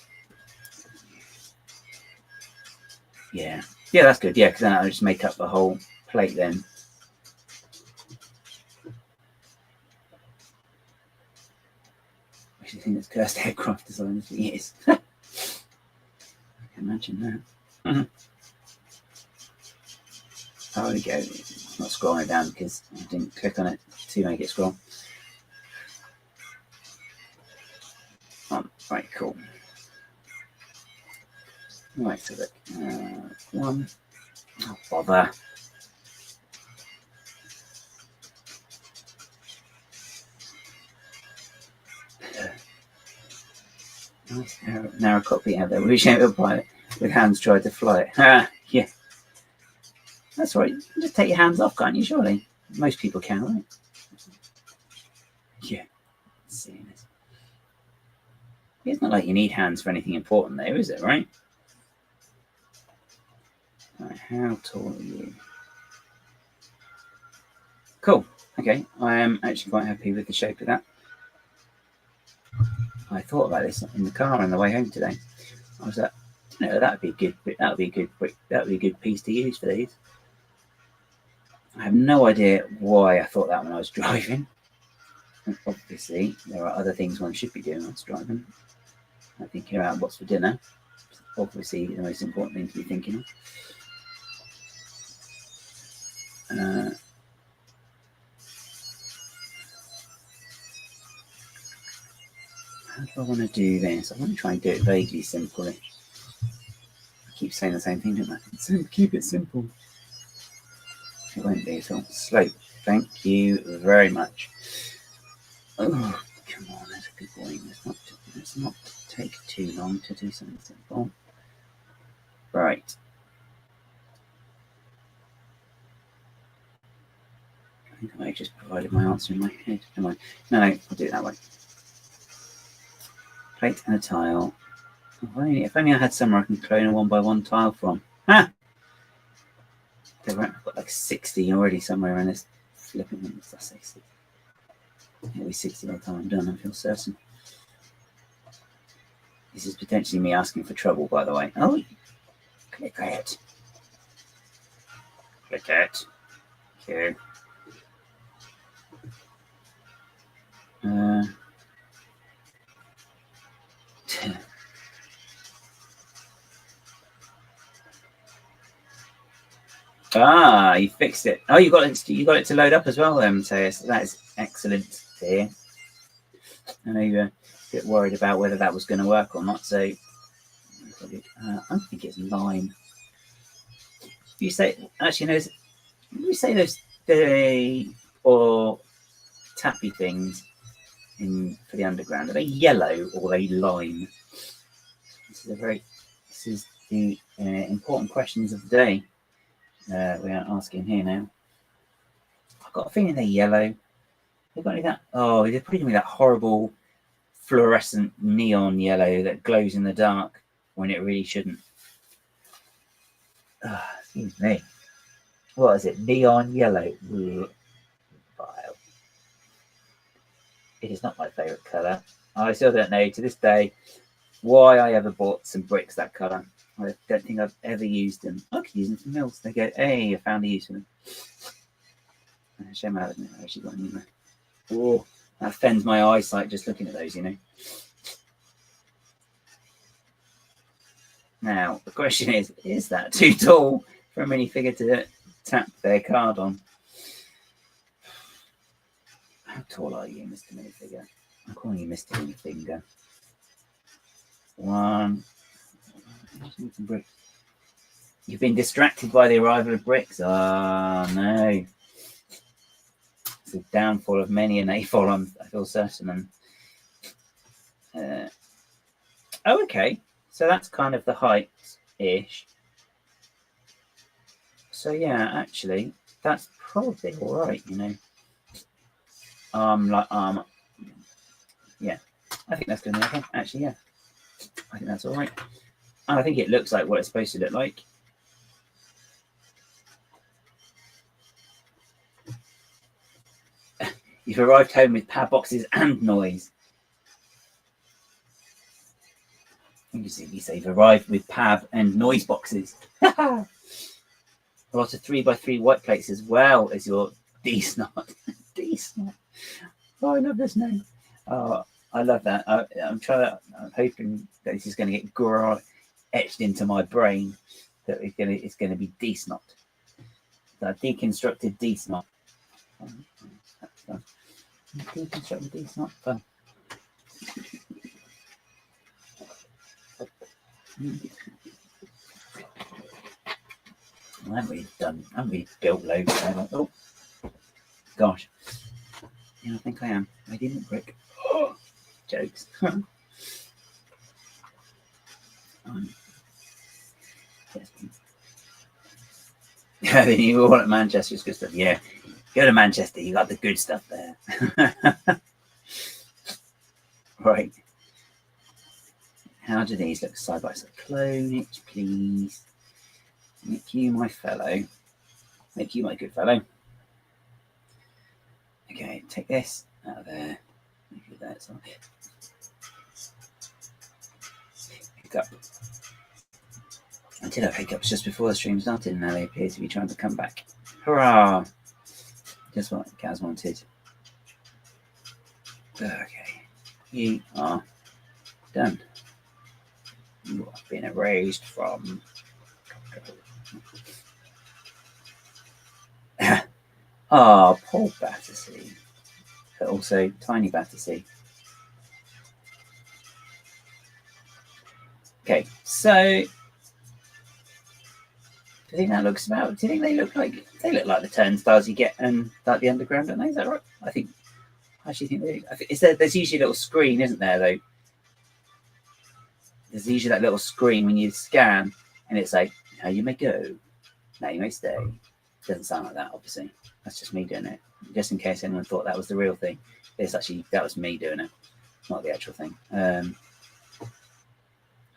Yeah, that's good. Yeah, because then I'll just make up the whole plate then. I think it's cursed aircraft design for years. I can imagine that. Oh, there we go. I'm not scrolling down because I didn't click on it to make it scroll. Right, cool. Right, so look. 1. Oh, bother. Nice narrow cockpit out there. We shouldn't apply it with hands tried to fly it. Yeah. That's right. Just take your hands off, can't you? Surely. Most people can, right? Yeah. Seeing this. It's not like you need hands for anything important there, is it, right? Right, how tall are you? Okay, I am actually quite happy with the shape of that. I thought about this in the car on the way home today. I was like, you know, that'd be a good piece to use for these. I have no idea why I thought that when I was driving. And obviously, there are other things one should be doing whilst driving. Like thinking about what's for dinner. Obviously, the most important thing to be thinking of. How do I want to do this? I want to try and do it vaguely simply. I keep saying the same thing, don't I? So keep it simple. It won't be at all. Slope. Thank you very much. Oh, come on, that's a good boy. Let's not take too long to do something simple. Right. I think I just provided my answer in my head. Am I? No, I'll do it that way. Plate and a tile. If only I had somewhere I can clone a 1x1 tile from. Ha! I've got like 60 already somewhere in this flipping thing. That's 60. It'll be 60 by the time I'm done, I feel certain. This is potentially me asking for trouble, by the way. Oh, click it. Click it. Okay. You fixed it. Oh, you got it to load up as well, so that is excellent to hear. I know you were a bit worried about whether that was going to work or not, so I think it's lime. You say actually no, you say those or tappy things for the underground, are they yellow or are they lime? This is the important questions of the day we are asking here now. I've got a feeling they're yellow. They've got any of that? Oh, they're putting me that horrible fluorescent neon yellow that glows in the dark when it really shouldn't. Excuse me. What is it? Neon yellow. Vile. It is not my favourite colour. I still don't know to this day why I ever bought some bricks that colour. I don't think I've ever used them. I could use them for mills. They go, hey, I found a use for them. Shame I haven't actually got any there. Oh, that offends my eyesight just looking at those, you know. Now, the question is that too tall for a minifigure to tap their card on? How tall are you, Mr. Minifigure? I'm calling you Mr. Minifinger. One. Some bricks. You've been distracted by the arrival of bricks. Oh, no. It's a downfall of many an A-fall, I feel certain. Oh, okay. So that's kind of the height-ish. So, yeah, actually, that's probably all right, you know. Yeah, I think that's going to be okay. Actually, yeah, I think that's all right. And I think it looks like what it's supposed to look like. You've arrived home with pad boxes and noise. You say you've arrived with pad and noise boxes. A lot of 3x3 white plates as well as your D-snot. D-snot. Oh, I love this name. Oh, I love that. I'm hoping that this is going to get etched into my brain. That it's going to be D-snot. That deconstructed D-snot. That's fun. Deconstructed D-snot. Fun. I haven't really built loads there. Oh, gosh. Yeah, I think I am. I didn't brick. Oh, jokes. Yeah, you were all at Manchester. It's good stuff. Yeah, go to Manchester. You got the good stuff there. Right. How do these look side by side? Clone it, please. Make you my fellow. Make you my good fellow. take this out of there. Make that so. Hiccup. I did have hiccups just before the stream started, and now they appear to be trying to come back. Hurrah! Just what Gaz wanted. Okay, you are done. You have been erased from. Ah, poor Battersea. But also tiny Battersea. Okay, so do you think that looks about? Do you think they look like the turnstiles you get and like the underground? Don't they? Is that right? I actually think they do. There's usually a little screen, isn't there? Though there's usually that little screen when you scan, and it's like, now you may go, now you may stay. It doesn't sound like that, obviously. That's just me doing it, just in case anyone thought that was the real thing. That was me doing it, not the actual thing.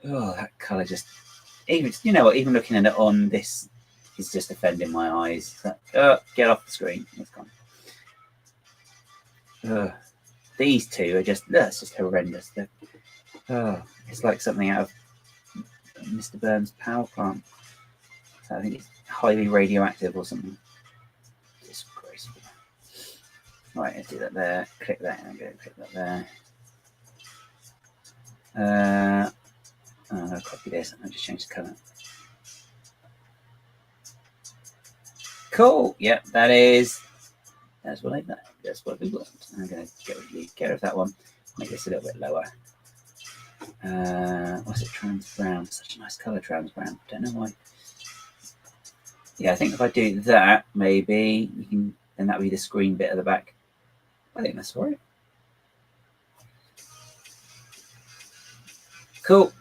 Oh, that colour just, even, you know what, even looking at it on this is just offending my eyes. Get off the screen. It's gone. These two are that's just horrendous. It's like something out of Mr. Burns' power plant. So I think it's highly radioactive or something. Disgraceful. Right, let's do that there. Click that and go click that there. I'm going to copy this. I'll just change the colour. Cool. Yep, that's what we want. I'm going to get rid of that one. Make this a little bit lower. What's it? Trans brown. Such a nice colour, trans brown. Don't know why. Yeah, I think if I do that, maybe you can. Then that'll be the screen bit at the back. I think that's all right. Cool.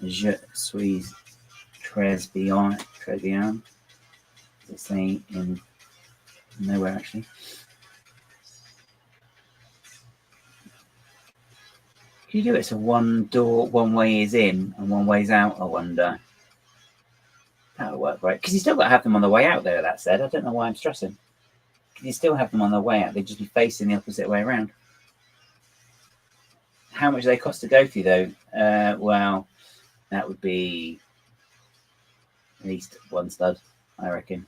Je suis très bien. Très bien. It's saying in nowhere actually. Can you do it so one way is in and one way's out? I wonder. That'll work, right? Because you still got to have them on the way out there, that said. I don't know why I'm stressing. You still have them on the way out. They'd just be facing the opposite way around. How much do they cost to go through, though? Well, that would be at least one stud, I reckon.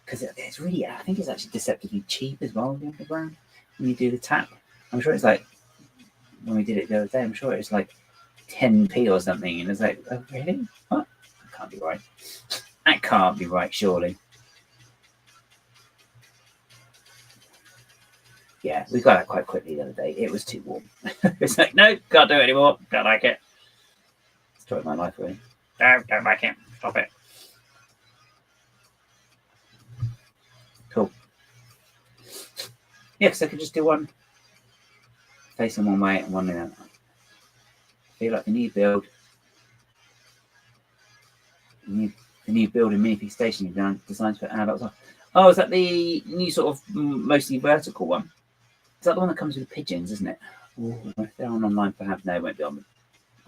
Because it's really, I think it's actually deceptively cheap as well, the underground, when you do the tap. I'm sure it's like, when we did it the other day, I'm sure it was like 10p or something. And it's like, oh, really? What? That can't be right. That can't be right, surely. Yeah, we got out quite quickly the other day. It was too warm. It's like, no, can't do it anymore. Don't like it. Destroyed my life, really. No, don't like it. Stop it. Cool. Yeah, because I could just do one facing one way and one the other. I feel like the new build, the new build in Minifig Station you've designed for adults. Oh, is that the new sort of mostly vertical one? Is that the one that comes with pigeons, isn't it? Ooh, if they're on online, perhaps no, it won't be on the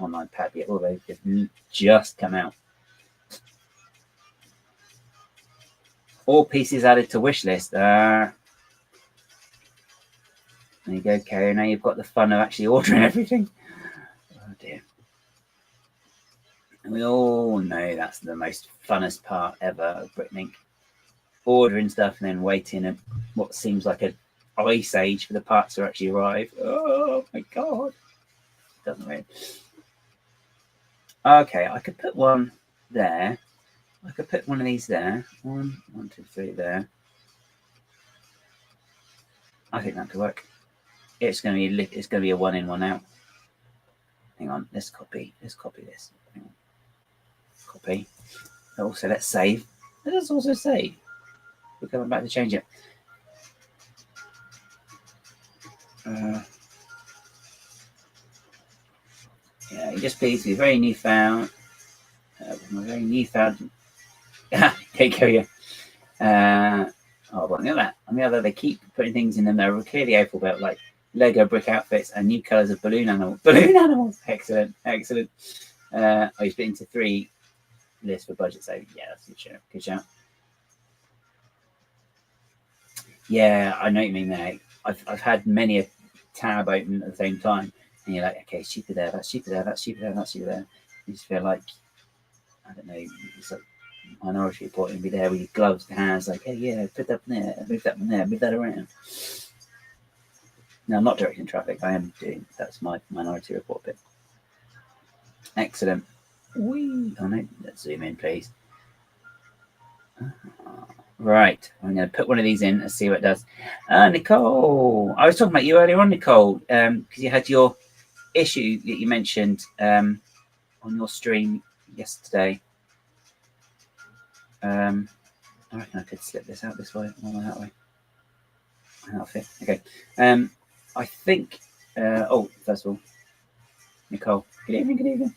online pad yet. Although they've just come out. All pieces added to wish list. There you go, Kerry. Now you've got the fun of actually ordering everything. Oh dear. And we all know that's the most funnest part ever of Britain. Ordering stuff and then waiting at what seems like an ice age for the parts to actually arrive. Oh my god. Doesn't really. Okay, I could put one there. I could put one of these there. One, two, three there. I think that could work. It's going to be a one in, one out. Hang on, let's copy this. Hang on. Copy. Also, let's save. Let's also save. We're coming back to change it. Yeah, you just please be very newfound. Very newfound. Take care of you. On the other, they keep putting things in them that are clearly about like Lego brick outfits and new colours of balloon animals. Excellent. You split into 3 lists for budget saving. Yeah, that's a good shout. Yeah, I know what you mean there. I've had many a tab open at the same time, and you're like, okay, stupid there, that's stupid there, that's stupid there, that's stupid there. You just feel like, I don't know, it's like Minority Report, and be there with your gloves, hands, like, hey, yeah, put that in there, move that in there, move that around. No, I'm not directing traffic. I am doing, that's my Minority Report bit. Excellent. Whee! Oh no, let's zoom in, please. Right, I'm going to put one of these in and see what it does. Nicole, I was talking about you earlier on, Nicole, because you had your issue that you mentioned on your stream yesterday. I reckon I could slip this out this way or that way. That'll fit. Okay. I think. First of all, Nicole. Good evening. Good evening.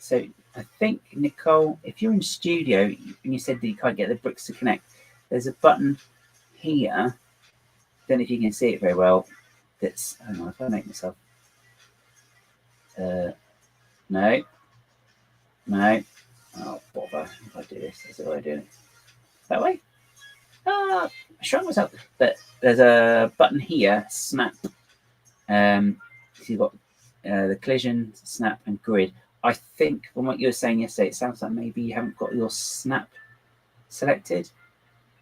So I think, Nicole, if you're in studio and you said that you can't get the bricks to connect, there's a button here. Don't know if you can see it very well. That's, hang on, if I make myself. No. Oh, bother. If I do this, is it what I do it? That way? I shrunk myself. But there's a button here, snap. So you've got the collision, snap, and grid. I think from what you were saying yesterday, it sounds like maybe you haven't got your snap selected.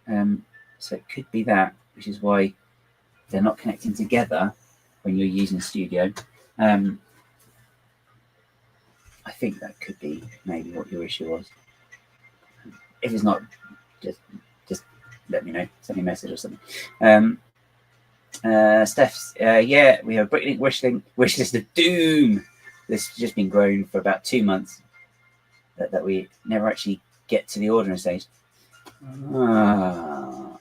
So it could be that, which is why they're not connecting together when you're using Studio. I think that could be maybe what your issue was. If it's not, just let me know. Send me a message or something. Steph's, yeah, we have a Bricklink wish list of doom. This has just been growing for about 2 months. That we never actually get to the ordering stage.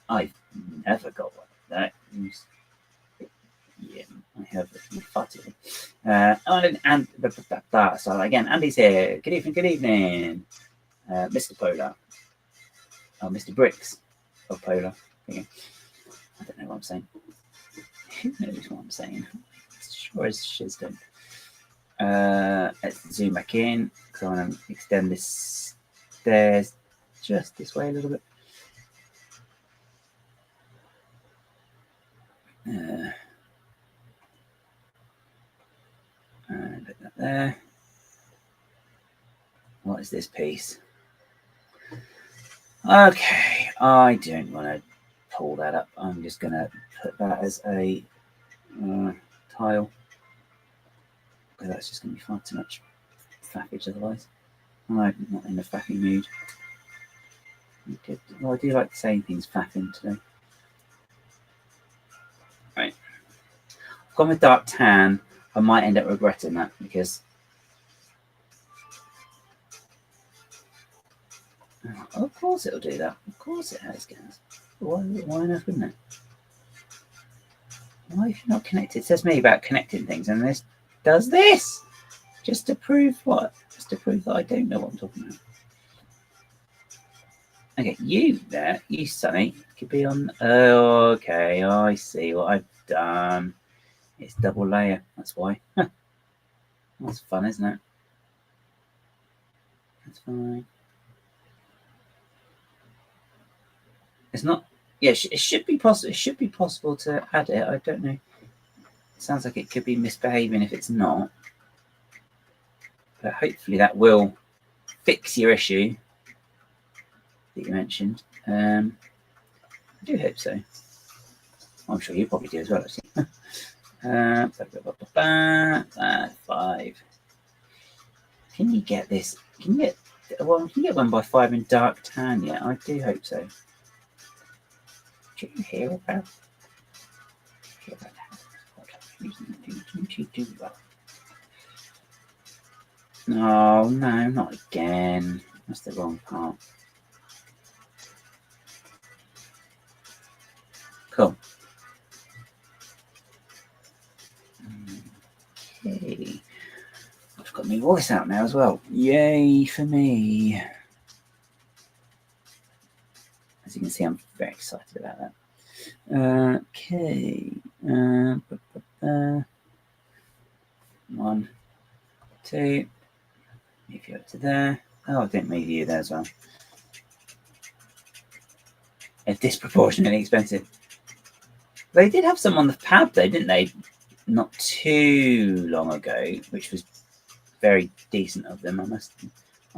I've never got one of that. Yeah, I have far too. And so again, Andy's here. Good evening, good evening. Mr. Polar. Oh, Mr. Bricks of Polar. I don't know what I'm saying. Who knows what I'm saying? Sure as shiz done. Let's zoom back in because I want to extend this stairs just this way a little bit. And put that there. What is this piece? Okay, I don't want to pull that up. I'm just going to put that as a tile because that's just going to be far too much faffage otherwise. I'm not in a faffy mood. Well, I do like saying things faffing today. Right. I've gone with dark tan. I might end up regretting that because of course it'll do that. Of course it has, guys. Why not, wouldn't it? Why if you're not connected? It says me about connecting things, and this does this just to prove what? Just to prove that I don't know what I'm talking about. Okay, you there, you Sonny, could be on. Oh, okay, I see what I've done. It's double layer. That's why. That's fun, isn't it? That's fine. It's not. Yeah, it should be possible. It should be possible to add it. I don't know. It sounds like it could be misbehaving if it's not. But hopefully that will fix your issue that you mentioned. I do hope so. I'm sure you probably do as well, actually. 5. Can you get this? Can you get one by 5 in dark tan yet? I do hope so. Do you hear about? No, not again. That's the wrong part. Cool. Okay. I've got my voice out now as well. Yay for me. As you can see, I'm very excited about that. Okay. 1, 2. Move you up to there. Oh, I didn't move you there as well. They're disproportionately expensive. They did have some on the pad though, didn't they? Not too long ago, which was very decent of them. I was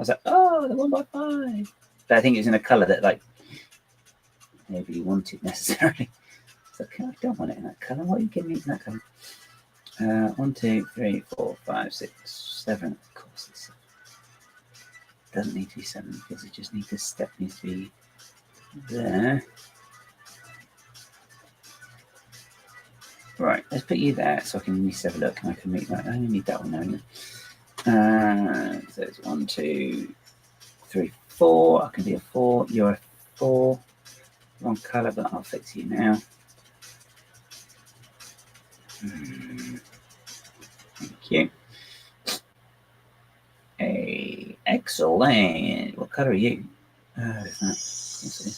like, oh, the 1x5. But I think it was in a colour that like nobody wanted necessarily. So I don't want it in that colour. What are you giving me in that colour? 1, 2, 3, 4, 5, 6, 7. Of course, it doesn't need to be 7 because it just needs the step needs to be there. Right, let's put you there so I can at least have a look and I can make that. I only need that one only. So it's 1, 2, 3, 4. I can be a 4. You're a 4. Wrong colour, but I'll fix you now. Thank you. Hey, excellent. What colour are you? Is that? Let's see.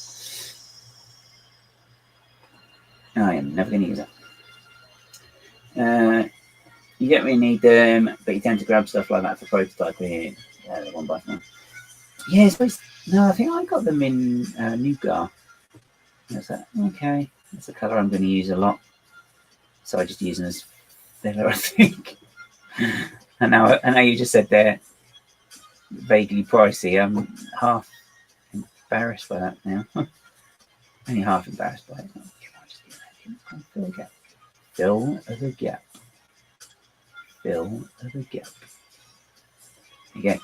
I am never going to use that. You don't really need them, but you tend to grab stuff like that for prototyping. Yeah, the 1x5. Yeah, no, I think I got them in Nougat. That's that. Okay, that's a colour I'm going to use a lot. So I just use them as filler, I think. And now you just said they're vaguely pricey. I'm half embarrassed by that now. Only half embarrassed by it. Fill the gap. Fill the gap. Fill the gap. There you go.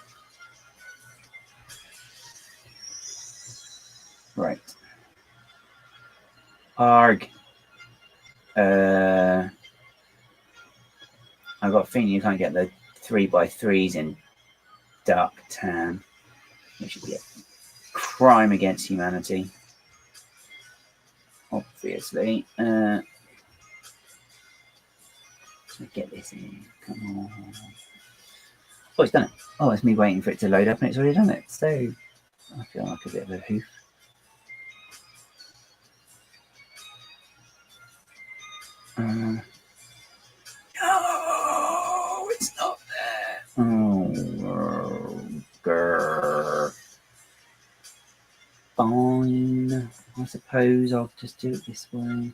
Right. Arg. I got a feeling you can't get the 3x3s in dark tan, which would be a crime against humanity. Obviously. Let's get this in. Come on. Oh, it's done it. Oh, it's me waiting for it to load up and it's already done it. So I feel like a bit of a hoof. No, it's not there. Oh, grr. Fine. I suppose I'll just do it this way.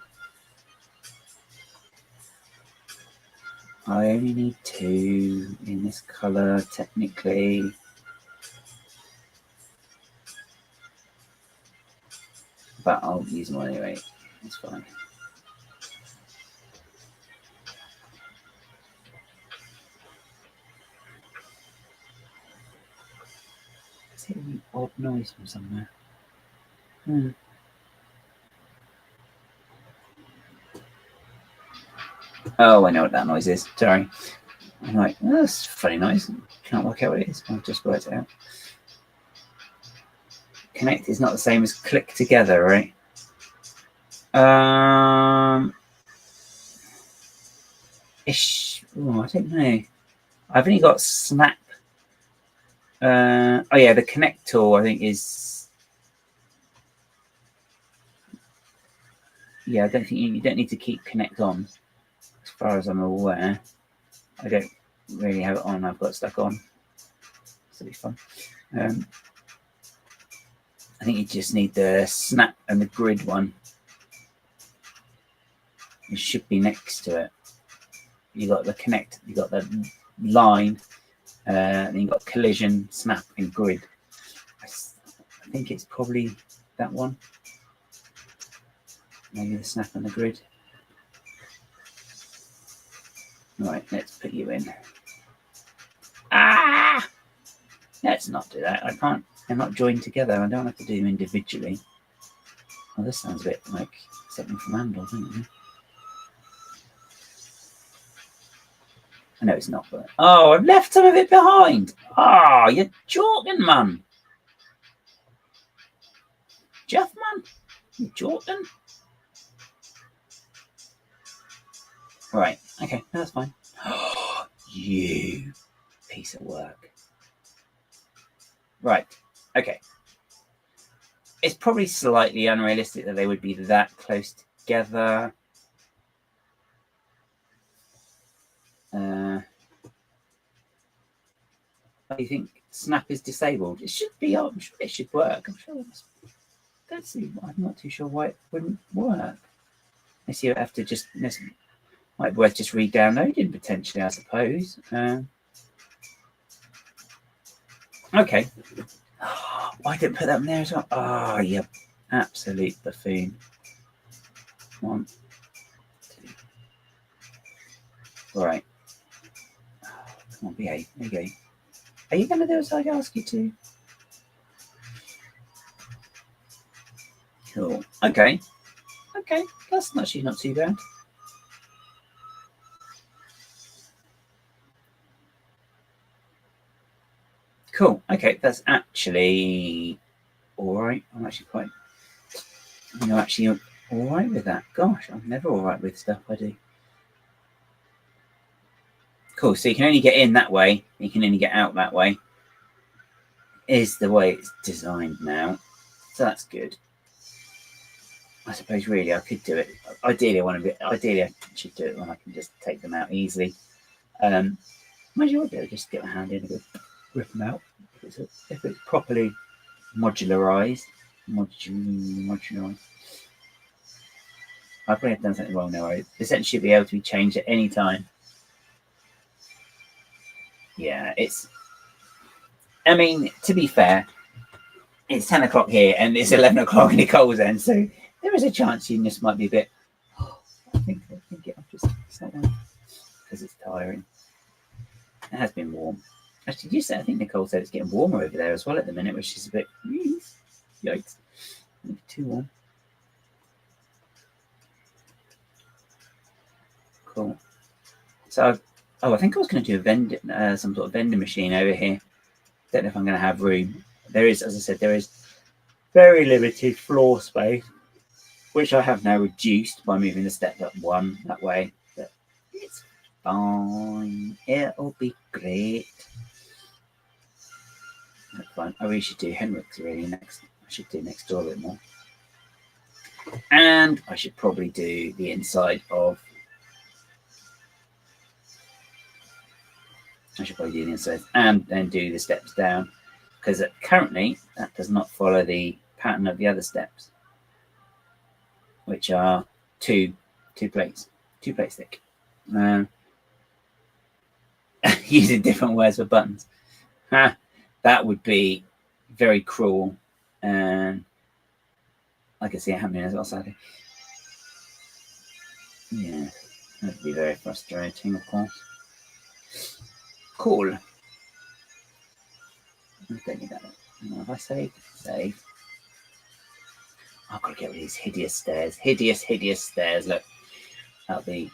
I only need 2 in this colour, technically. But I'll use them anyway. It's fine. Is it an odd noise from somewhere? Oh, I know what that noise is. Sorry. I'm like, oh, that's a funny noise. Can't work out what it is. I'll just work it out. Connect is not the same as click together, right? Ish. Oh, I don't know. I've only got snap. Oh yeah, the connect tool I think is. Yeah, I don't think you don't need to keep connect on, as far as I'm aware. I don't really have it on. I've got it stuck on. This will be fun. I think you just need the snap and the grid one. It should be next to it. You got the connect. You got the line. Then you got collision, snap, and grid. I think it's probably that one. Maybe the snap and the grid. Right, let's put you in. Ah! Let's not do that. I can't. They're not joined together. I don't have to do them individually. Well, this sounds a bit like something from Andor, doesn't it? I know it's not, but oh, I've left some of it behind. Oh, you're joking, man. Jeff, man, you joking? Right. Okay, that's fine. You piece of work. Right. Okay. It's probably slightly unrealistic that they would be that close together. Do you think snap is disabled? It should be. I'm sure it should work. I'm sure it's let's see. I'm not too sure why it wouldn't work. I see. I have to just might be worth just re-downloading potentially, I suppose. Okay. Oh, I didn't put that in there as well. Oh, you absolute buffoon. 1, 2. Right. Oh, come on, behave. There you go. Are you going to do as I ask you to? Cool. Okay. Okay. That's actually not too bad. Cool. Okay. That's actually all right. I'm actually quite, actually all right with that. Gosh, I'm never all right with stuff I do. Cool. So you can only get in that way. You can only get out that way. Is the way it's designed now. So that's good. I suppose really I could do it. Ideally, I should do it when I can just take them out easily. Imagine I'll do it, just get my hand in and go rip them out. If it's properly modularized. I probably have done something wrong now. I essentially should be able to be changed at any time. Yeah, I mean, to be fair, it's 10 o'clock here and it's 11 o'clock in Nicole's end, so there is a chance you just might be a bit. I think I'm just not one because it's tiring. It has been warm. Actually, I think Nicole said it's getting warmer over there as well at the minute, which is a bit yikes. Too warm. Cool. So, I think I was going to do some sort of vending machine over here. Don't know if I'm going to have room. There is, as I said, there is very limited floor space, which I have now reduced by moving the step up 1 that way. But it's fine. It'll be great. That's fine. I really should do Henrik's really next. I should do next door a bit more. And I should probably do the inside of. I should probably do the inside and then do the steps down, because currently that does not follow the pattern of the other steps, which are two plates thick. Using different words for buttons. That would be very cruel, and I can see it happening as well, sadly. Yeah, that would be very frustrating, of course. Cool. I don't need that. Have I saved? Save. I've got to get rid of these hideous stairs. Hideous stairs. Look, that'll be.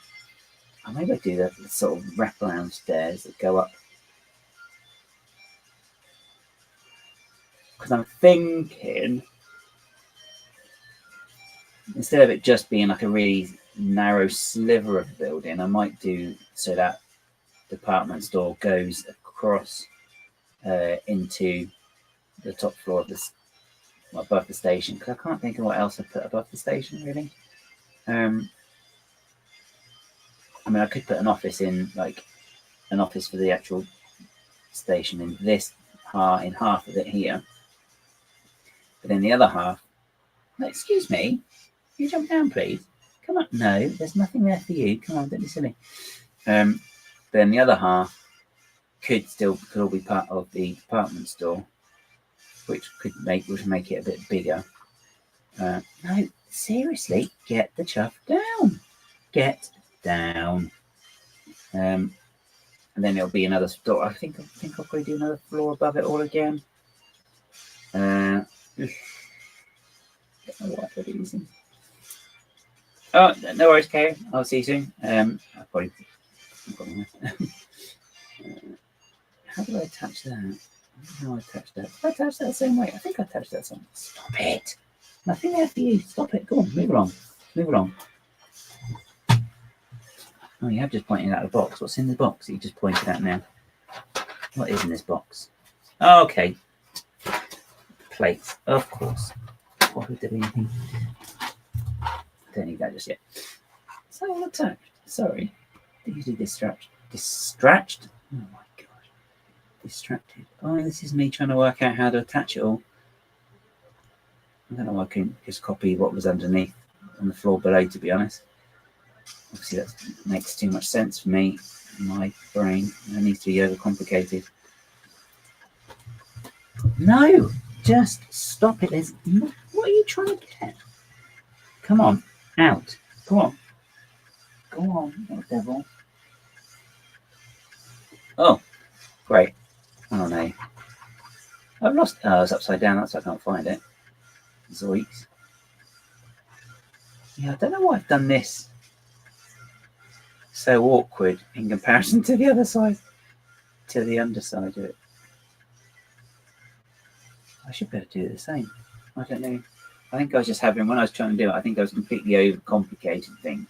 I maybe I'll do the sort of wraparound stairs that go up. Because I'm thinking, instead of it just being like a really narrow sliver of building, I might do so that department store goes across into the top floor of this, above the station. Because I can't think of what else I put above the station really. I mean, I could put an office in, like an office for the actual station in this in half of it here. But then the other half, excuse me, can you jump down, please? Come on. No, there's nothing there for you. Come on, don't be silly. Then the other half could all be part of the department store, which could make it a bit bigger. No, seriously, get the chuff down. Get down. And then it'll be another store. I think I'll probably do another floor above it all again. Don't know what I'm using. Oh, no worries, Kay. I'll see you soon. I'll probably. How do I attach that? How I attach that? Did I attach that the same way? I think I attached that same way. Stop it. Nothing there for you. Stop it. Go on. Move along. Move along. Oh, you have just pointed out the box. What's in the box that you just pointed out now? What is in this box? Oh, okay. Plates. Of course. What would there be anything? Don't need that just yet. So all attached. Sorry. Did you do distract? Distract? Oh my god. Distracted. Oh, this is me trying to work out how to attach it all. I don't know why I couldn't just copy what was underneath on the floor below, to be honest. Obviously, that makes too much sense for me, my brain. It needs to be overcomplicated. No, just stop it. What are you trying to get? Come on, out. Go on. Go on, little devil. Oh, great. Oh no. I've lost. Oh, it's upside down. That's why I can't find it. Zoinks. Yeah, I don't know why I've done this. So awkward in comparison to the other side, to the underside of it. I should better do the same. I don't know. I think I was just having, when I was trying to do it, I think I was completely overcomplicated thing.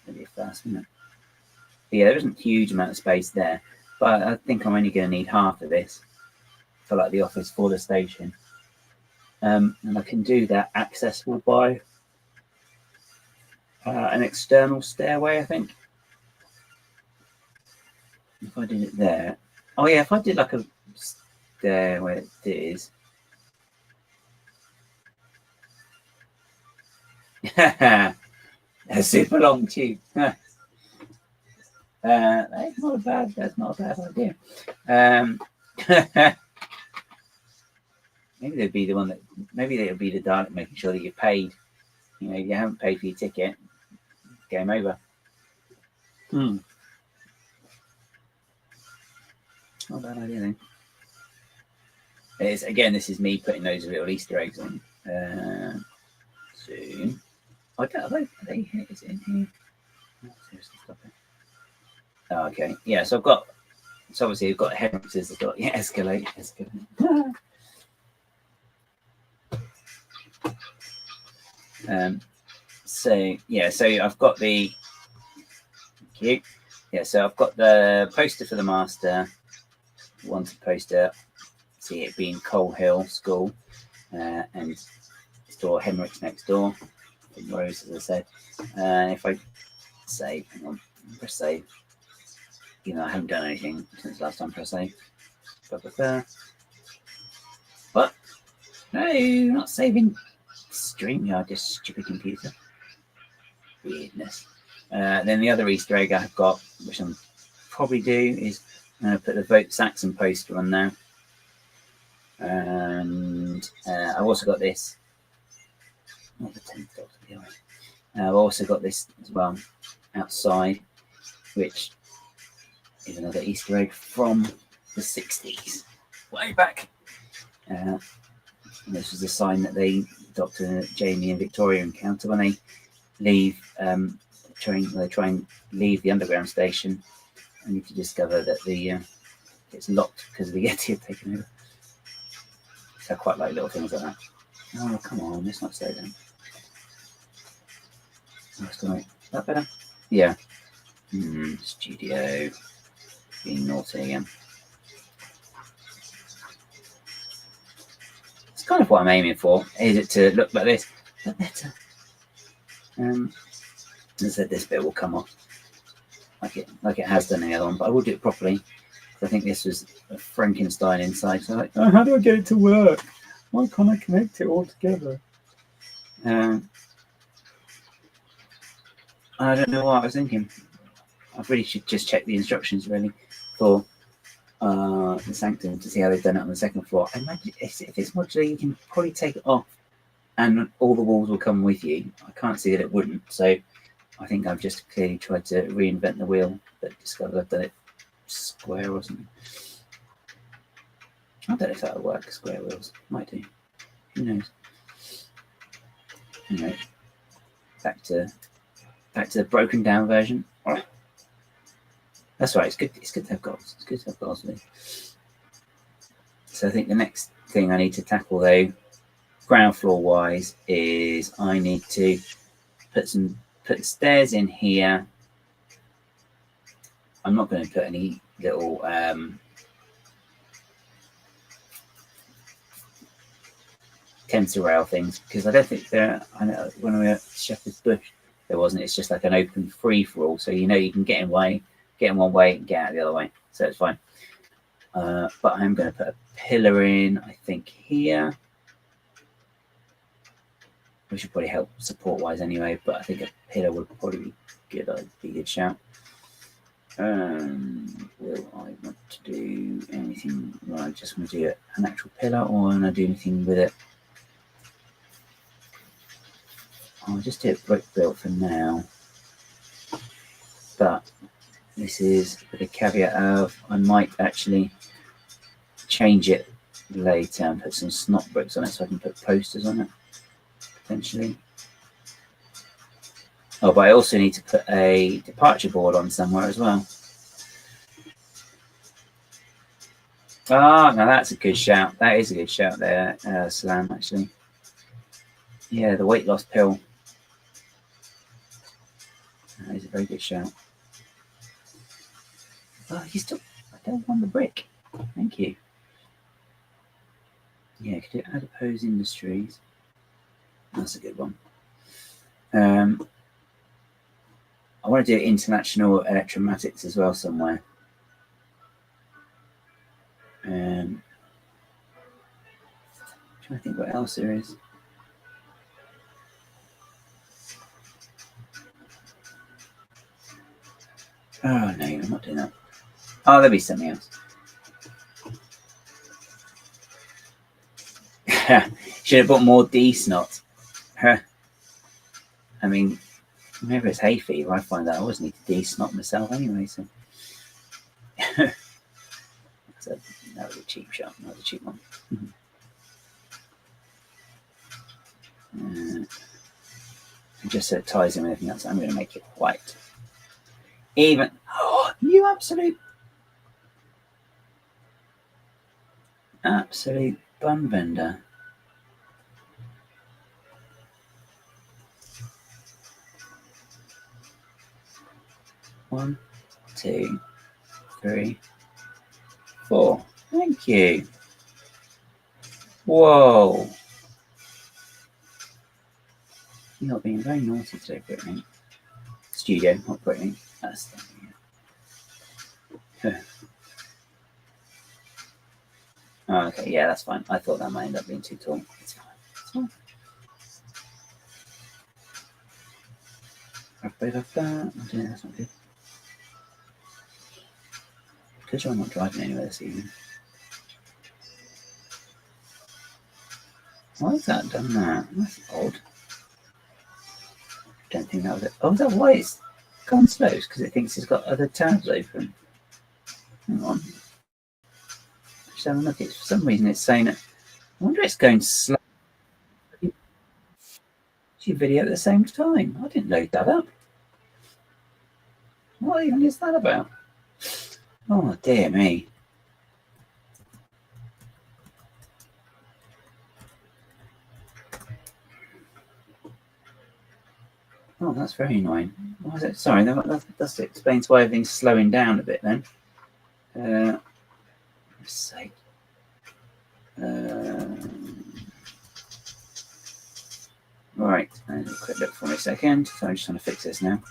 Maybe a first minute. But yeah, there isn't a huge amount of space there, but I think I'm only going to need half of this for like the office for the station. And I can do that accessible by an external stairway, I think. If I did it there. Oh yeah, if I did like a stairway, it is. A super long tube. That's not a bad idea. Maybe they'd be the one that, maybe they'll be the Dalek making sure that you're paid. You know, if you haven't paid for your ticket, game over. Not a bad idea then. Again, this is me putting those little Easter eggs on. Soon. I don't know. Are they here? Is it in here? Oh, seriously, stop it. Oh, okay. Yeah, so I've got, so obviously I've got hemorrhages, I've got, yeah, escalate. So yeah, so I've got the, thank you. Yeah, so I've got the poster for the master, wanted poster, see it being Coal Hill School, and store Hemorrhage next door, from Rose, as I said. If I save, hang on, press save. You know, I haven't done anything since last time. Press save. What? No, not saving. StreamYard, this stupid computer. Weirdness. Then the other Easter egg I've got, which I'm probably do, is put the Vote Saxon poster on now. And I've also got this. Not the 10th Doctor, the other. I've also got this as well outside, which is another Easter egg from the 60s, way back. And this was the sign that Dr. Jamie and Victoria encounter when they leave train. They try and leave the underground station, and you discover that it's locked because of the Yeti have taken over. So I quite like little things like that. Oh, come on, let's not say that. Is that better? Yeah. Studio. Being naughty again. It's kind of what I'm aiming for. Is it to look like this? But better. As I said, this bit will come off like it has done the other one, but I will do it properly. I think this was a Frankenstein inside. So like, oh, how do I get it to work? Why can't I connect it all together? I don't know what I was thinking. I really should just check the instructions really for the Sanctum to see how they've done it on the second floor. I imagine if it's modular, you can probably take it off and all the walls will come with you. I can't see that it wouldn't. So I think I've just clearly tried to reinvent the wheel, but discovered I've done it square or something. I don't know if that'll work, square wheels. Might do. Who knows? Anyway, back to the broken down version. That's right, it's good to have goals. It's good to have goals. So I think the next thing I need to tackle though, ground floor wise, is I need to put the stairs in here. I'm not going to put any little tensor rail things because I don't think there. I know when we were at Shepherd's Bush, there wasn't. It's just like an open free for all, so you know you can get in one way and get out the other way, so it's fine. But I'm going to put a pillar in, I think here, which would probably help support-wise anyway. But I think a pillar would probably be good. Be a good shout. Will I want to do anything? Well, I just want to do an actual pillar, or want to do anything with it? I'll just do a brick built for now. But this is with a caveat of I might actually change it later and put some snot bricks on it so I can put posters on it potentially. Oh, but I also need to put a departure board on somewhere as well. Ah, now that's a good shout. That is a good shout there, Salam, actually. Yeah, the weight loss pill. That is a very good shout. Oh, you still... I don't want the brick. Thank you. Yeah, could do adipose industries. That's a good one. I want to do international electromatics as well somewhere. Trying to think what else there is. Oh no, I'm not doing that. Oh, there'll be something else. Should have bought more D-snot. I mean, whenever it's hay fever, I find that I always need to D-snot myself anyway. So, so that was a cheap shot. That was a cheap one. Just so it ties in with everything else, I'm going to make it white. Even, oh, you absolute bun bender. One, 2, 3, 4. Thank you. Whoa. You're being very naughty today, Brittany. Studio, not Brittany. That's the Oh, okay, yeah, that's fine. I thought that might end up being too tall. It's fine. It's fine. That's not good. Because I'm not driving anywhere this evening. Why has that done that? That's odd. Don't think that was it. Oh, is that why it's gone slow? Because it thinks it's got other tabs open. Hang on. Just have a look. For some reason it's saying it. I wonder if it's going slow. Your video at the same time. I didn't load that up. What even is that about? Oh dear me. Oh, that's very annoying. Why is it? Sorry, that explains why everything's slowing down a bit then. Let's see. Right, a quick look for me a second. So I'm just trying to fix this now.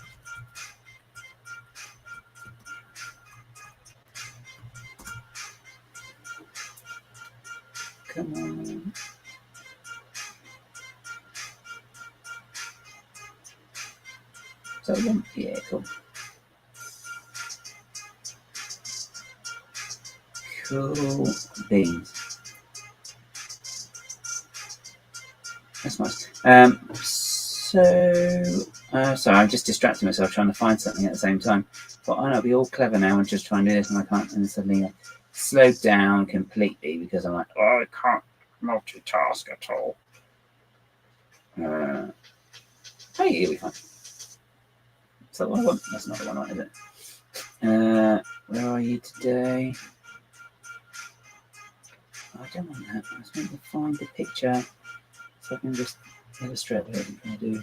Come on. So yeah, cool. Cool beans. That's nice. Sorry, I'm just distracting myself trying to find something at the same time. But I'll be all clever now and just try and do this, and I can't. And suddenly I slowed down completely because I'm like, oh, I can't multitask at all. Hey, you'll be fine. Is that what I want? That's not the one I want, is it? Where are you today? I don't want that. I just want to find the picture so I can just illustrate what I'm going to do.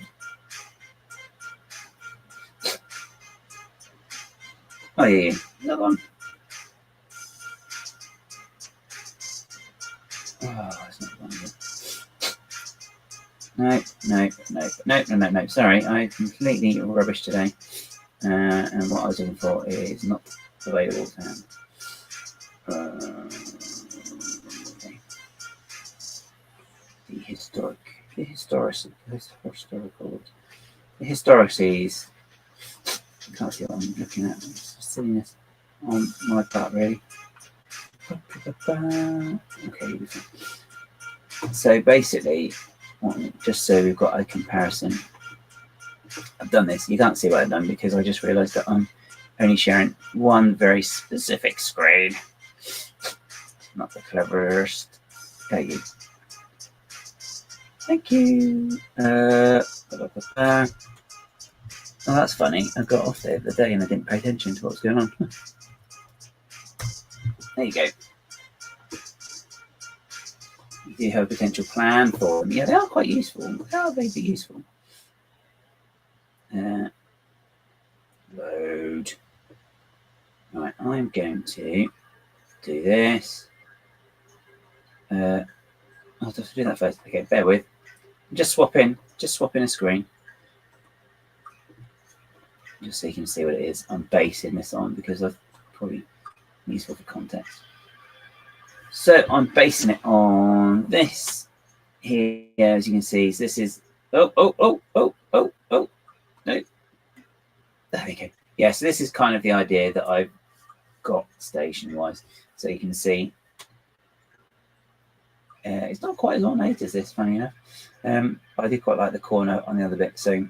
Oh, yeah, that one. Oh, it's not one. No. Sorry, I'm completely rubbish today. And what I was looking for is not available to hand. Okay. The historic The historic seas. I can't see what I'm looking at. It's silliness on my part, really. Okay. So basically, just so we've got a comparison, I've done this. You can't see what I've done because I just realised that I'm only sharing one very specific screen. Not the cleverest. Thank you. Thank you. Oh, that's funny. I got off there the other day and I didn't pay attention to what was going on. There you go. You do have a potential plan for them. Yeah, they are quite useful. How are they be useful? Load. Right, I'm going to do this. I'll have to do that first. Okay, bear with. Just swap in a screen. Just so you can see what it is. I'm basing this on because I've probably useful for context. So I'm basing it on this here, as you can see. So this is no. There we go. Yeah, so this is kind of the idea that I've got station-wise. So you can see it's not quite as ornate as this, funny enough. But I do quite like the corner on the other bit. So yeah,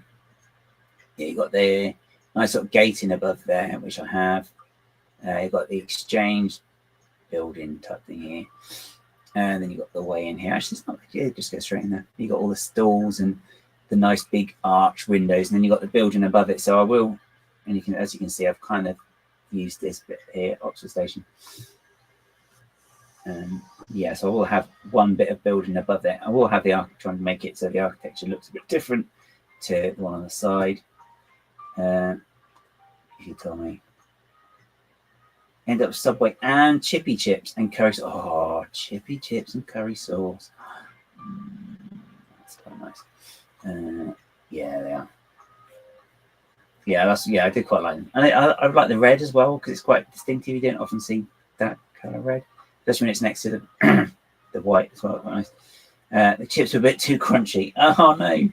you got the nice sort of gating above there, which I have. You've got the exchange building type thing here. And then you've got the way in here. Actually, it's not good. Just go straight in there. You've got all the stalls and the nice big arch windows. And then you've got the building above it. So I will, and you can, as you can see, I've kind of used this bit here, Oxford Station. Yeah, so I will have one bit of building above there. I will have the trying to make it so the architecture looks a bit different to the one on the side. If you tell me. End up Subway and chippy chips and curry sauce. Oh, chippy chips and curry sauce. That's quite nice. Yeah, they are. Yeah, I do quite like them. And I like the red as well because it's quite distinctive. You don't often see that colour red, especially when it's next to the the white as well. Quite nice. The chips are a bit too crunchy. Oh no!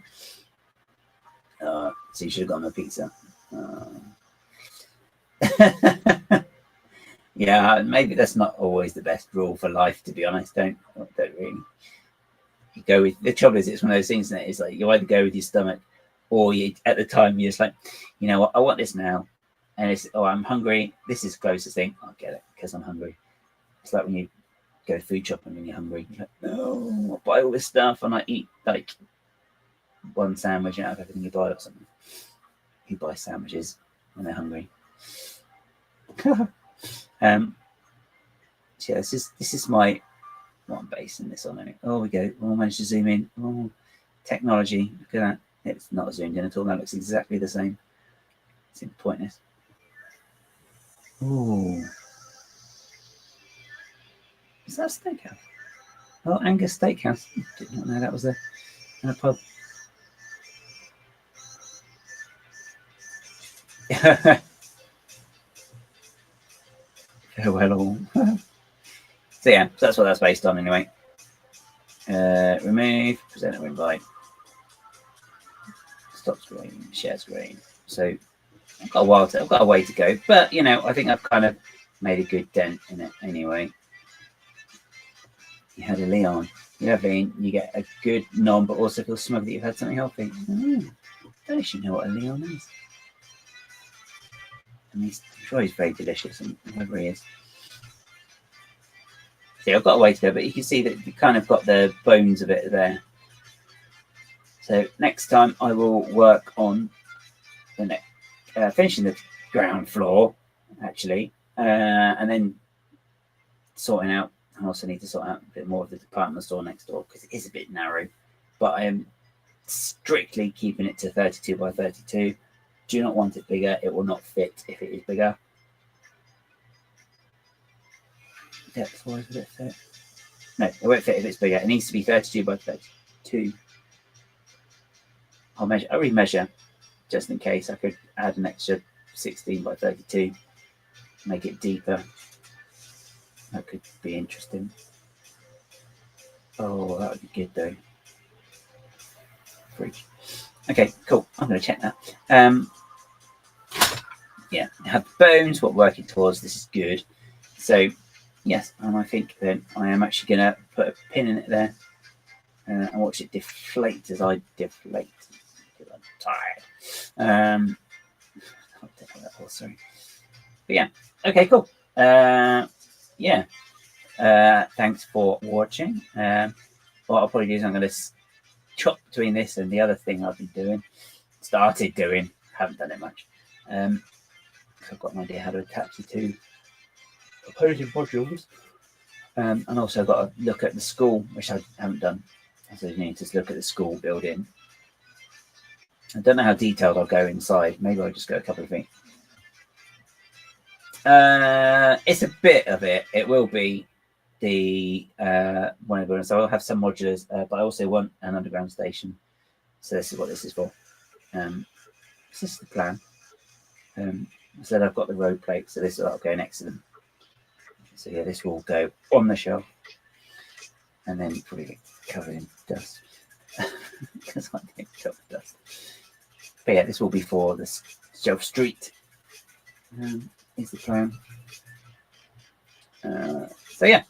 So you should have gotten a pizza. Yeah, maybe that's not always the best rule for life, to be honest. Don't really. You go with the trouble is it's one of those things that it's like you either go with your stomach, or you at the time you're just like, you know what, I want this now, and it's I'm hungry. This is the closest thing. I'll get it because I'm hungry. It's like when you go food shopping and you're hungry. You're like, no, I'll buy all this stuff and I eat like one sandwich out of everything you buy or something. You buy sandwiches when they're hungry. So yeah, this is my what I'm basing this on. Anyway. Oh, we go. Oh, managed to zoom in. Oh, technology. Look at that. It's not zoomed in at all. That looks exactly the same. It's pointless. Oh, is that a steakhouse? Oh, Angus Steakhouse. Did not know that was a pub. Farewell all. So yeah, so that's what that's based on anyway. Remove, present or invite. Stop screen, share screen. So I've got a way to go, but you know, I think I've kind of made a good dent in it anyway. You had a Leon. You have Leon, you get a good nom, but also feel smug that you've had something healthy. Don't actually know what a Leon is. And I'm sure he's very delicious, and whoever he is. See, I've got a way to go, but you can see that you kind of got the bones of it there. So next time I will work on the finishing the ground floor, actually, and then sorting out. I also need to sort out a bit more of the department store next door because it is a bit narrow, but I am strictly keeping it to 32 by 32. Do not want it bigger. It will not fit if it is bigger. Depth-wise, would it fit? No, it won't fit if it's bigger. It needs to be 32 by 32. I'll remeasure just in case. I could add an extra 16 by 32, make it deeper. That could be interesting. Oh, that would be good though. fridge. Okay, cool. I'm going to check that. Yeah, have bones. What we're working towards. This is good. So, yes, and I think then I am actually going to put a pin in it there and watch it deflate as I deflate because I'm tired. I'll take that all, sorry. But yeah, okay, cool. Yeah. Thanks for watching. What I'll probably do is I'm going to chop between this and the other thing I've been doing. Started doing, haven't done it much. I've got an idea how to attach the two opposing modules. And also I've got to look at the school, which I haven't done. So you need to look at the school building. I don't know how detailed I'll go inside. Maybe I'll just go a couple of feet. It's a bit of it. It will be the one of them. So I'll have some modulars, but I also want an underground station. So this is what this is for. This is the plan. So I've got the road plate, so this will go next to them. So yeah, this will go on the shelf, and then probably get covered in dust because I get covered in dust. But yeah, this will be for the shelf street. Is the plan. So yeah,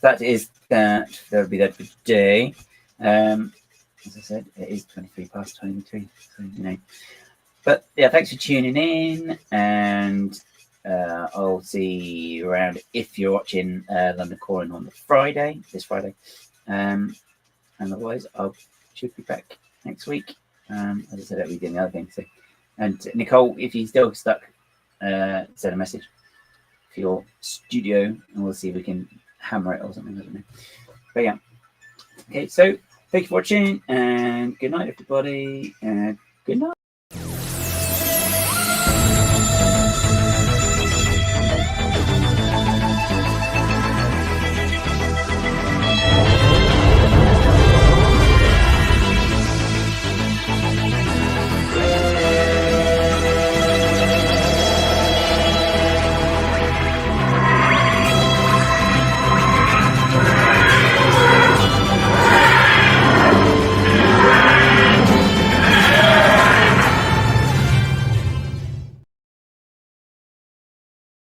that is that. That'll be that for today. As I said, it is 23 past 23. So, you know. But yeah, thanks for tuning in, and I'll see you around if you're watching London Calling on this Friday. Otherwise, I should be back next week. As I said, I'll be doing the other thing. So, and Nicole, if you're still stuck, send a message for your studio, and we'll see if we can hammer it or something. I don't know. But yeah, okay. So thank you for watching, and good night, everybody, and good night.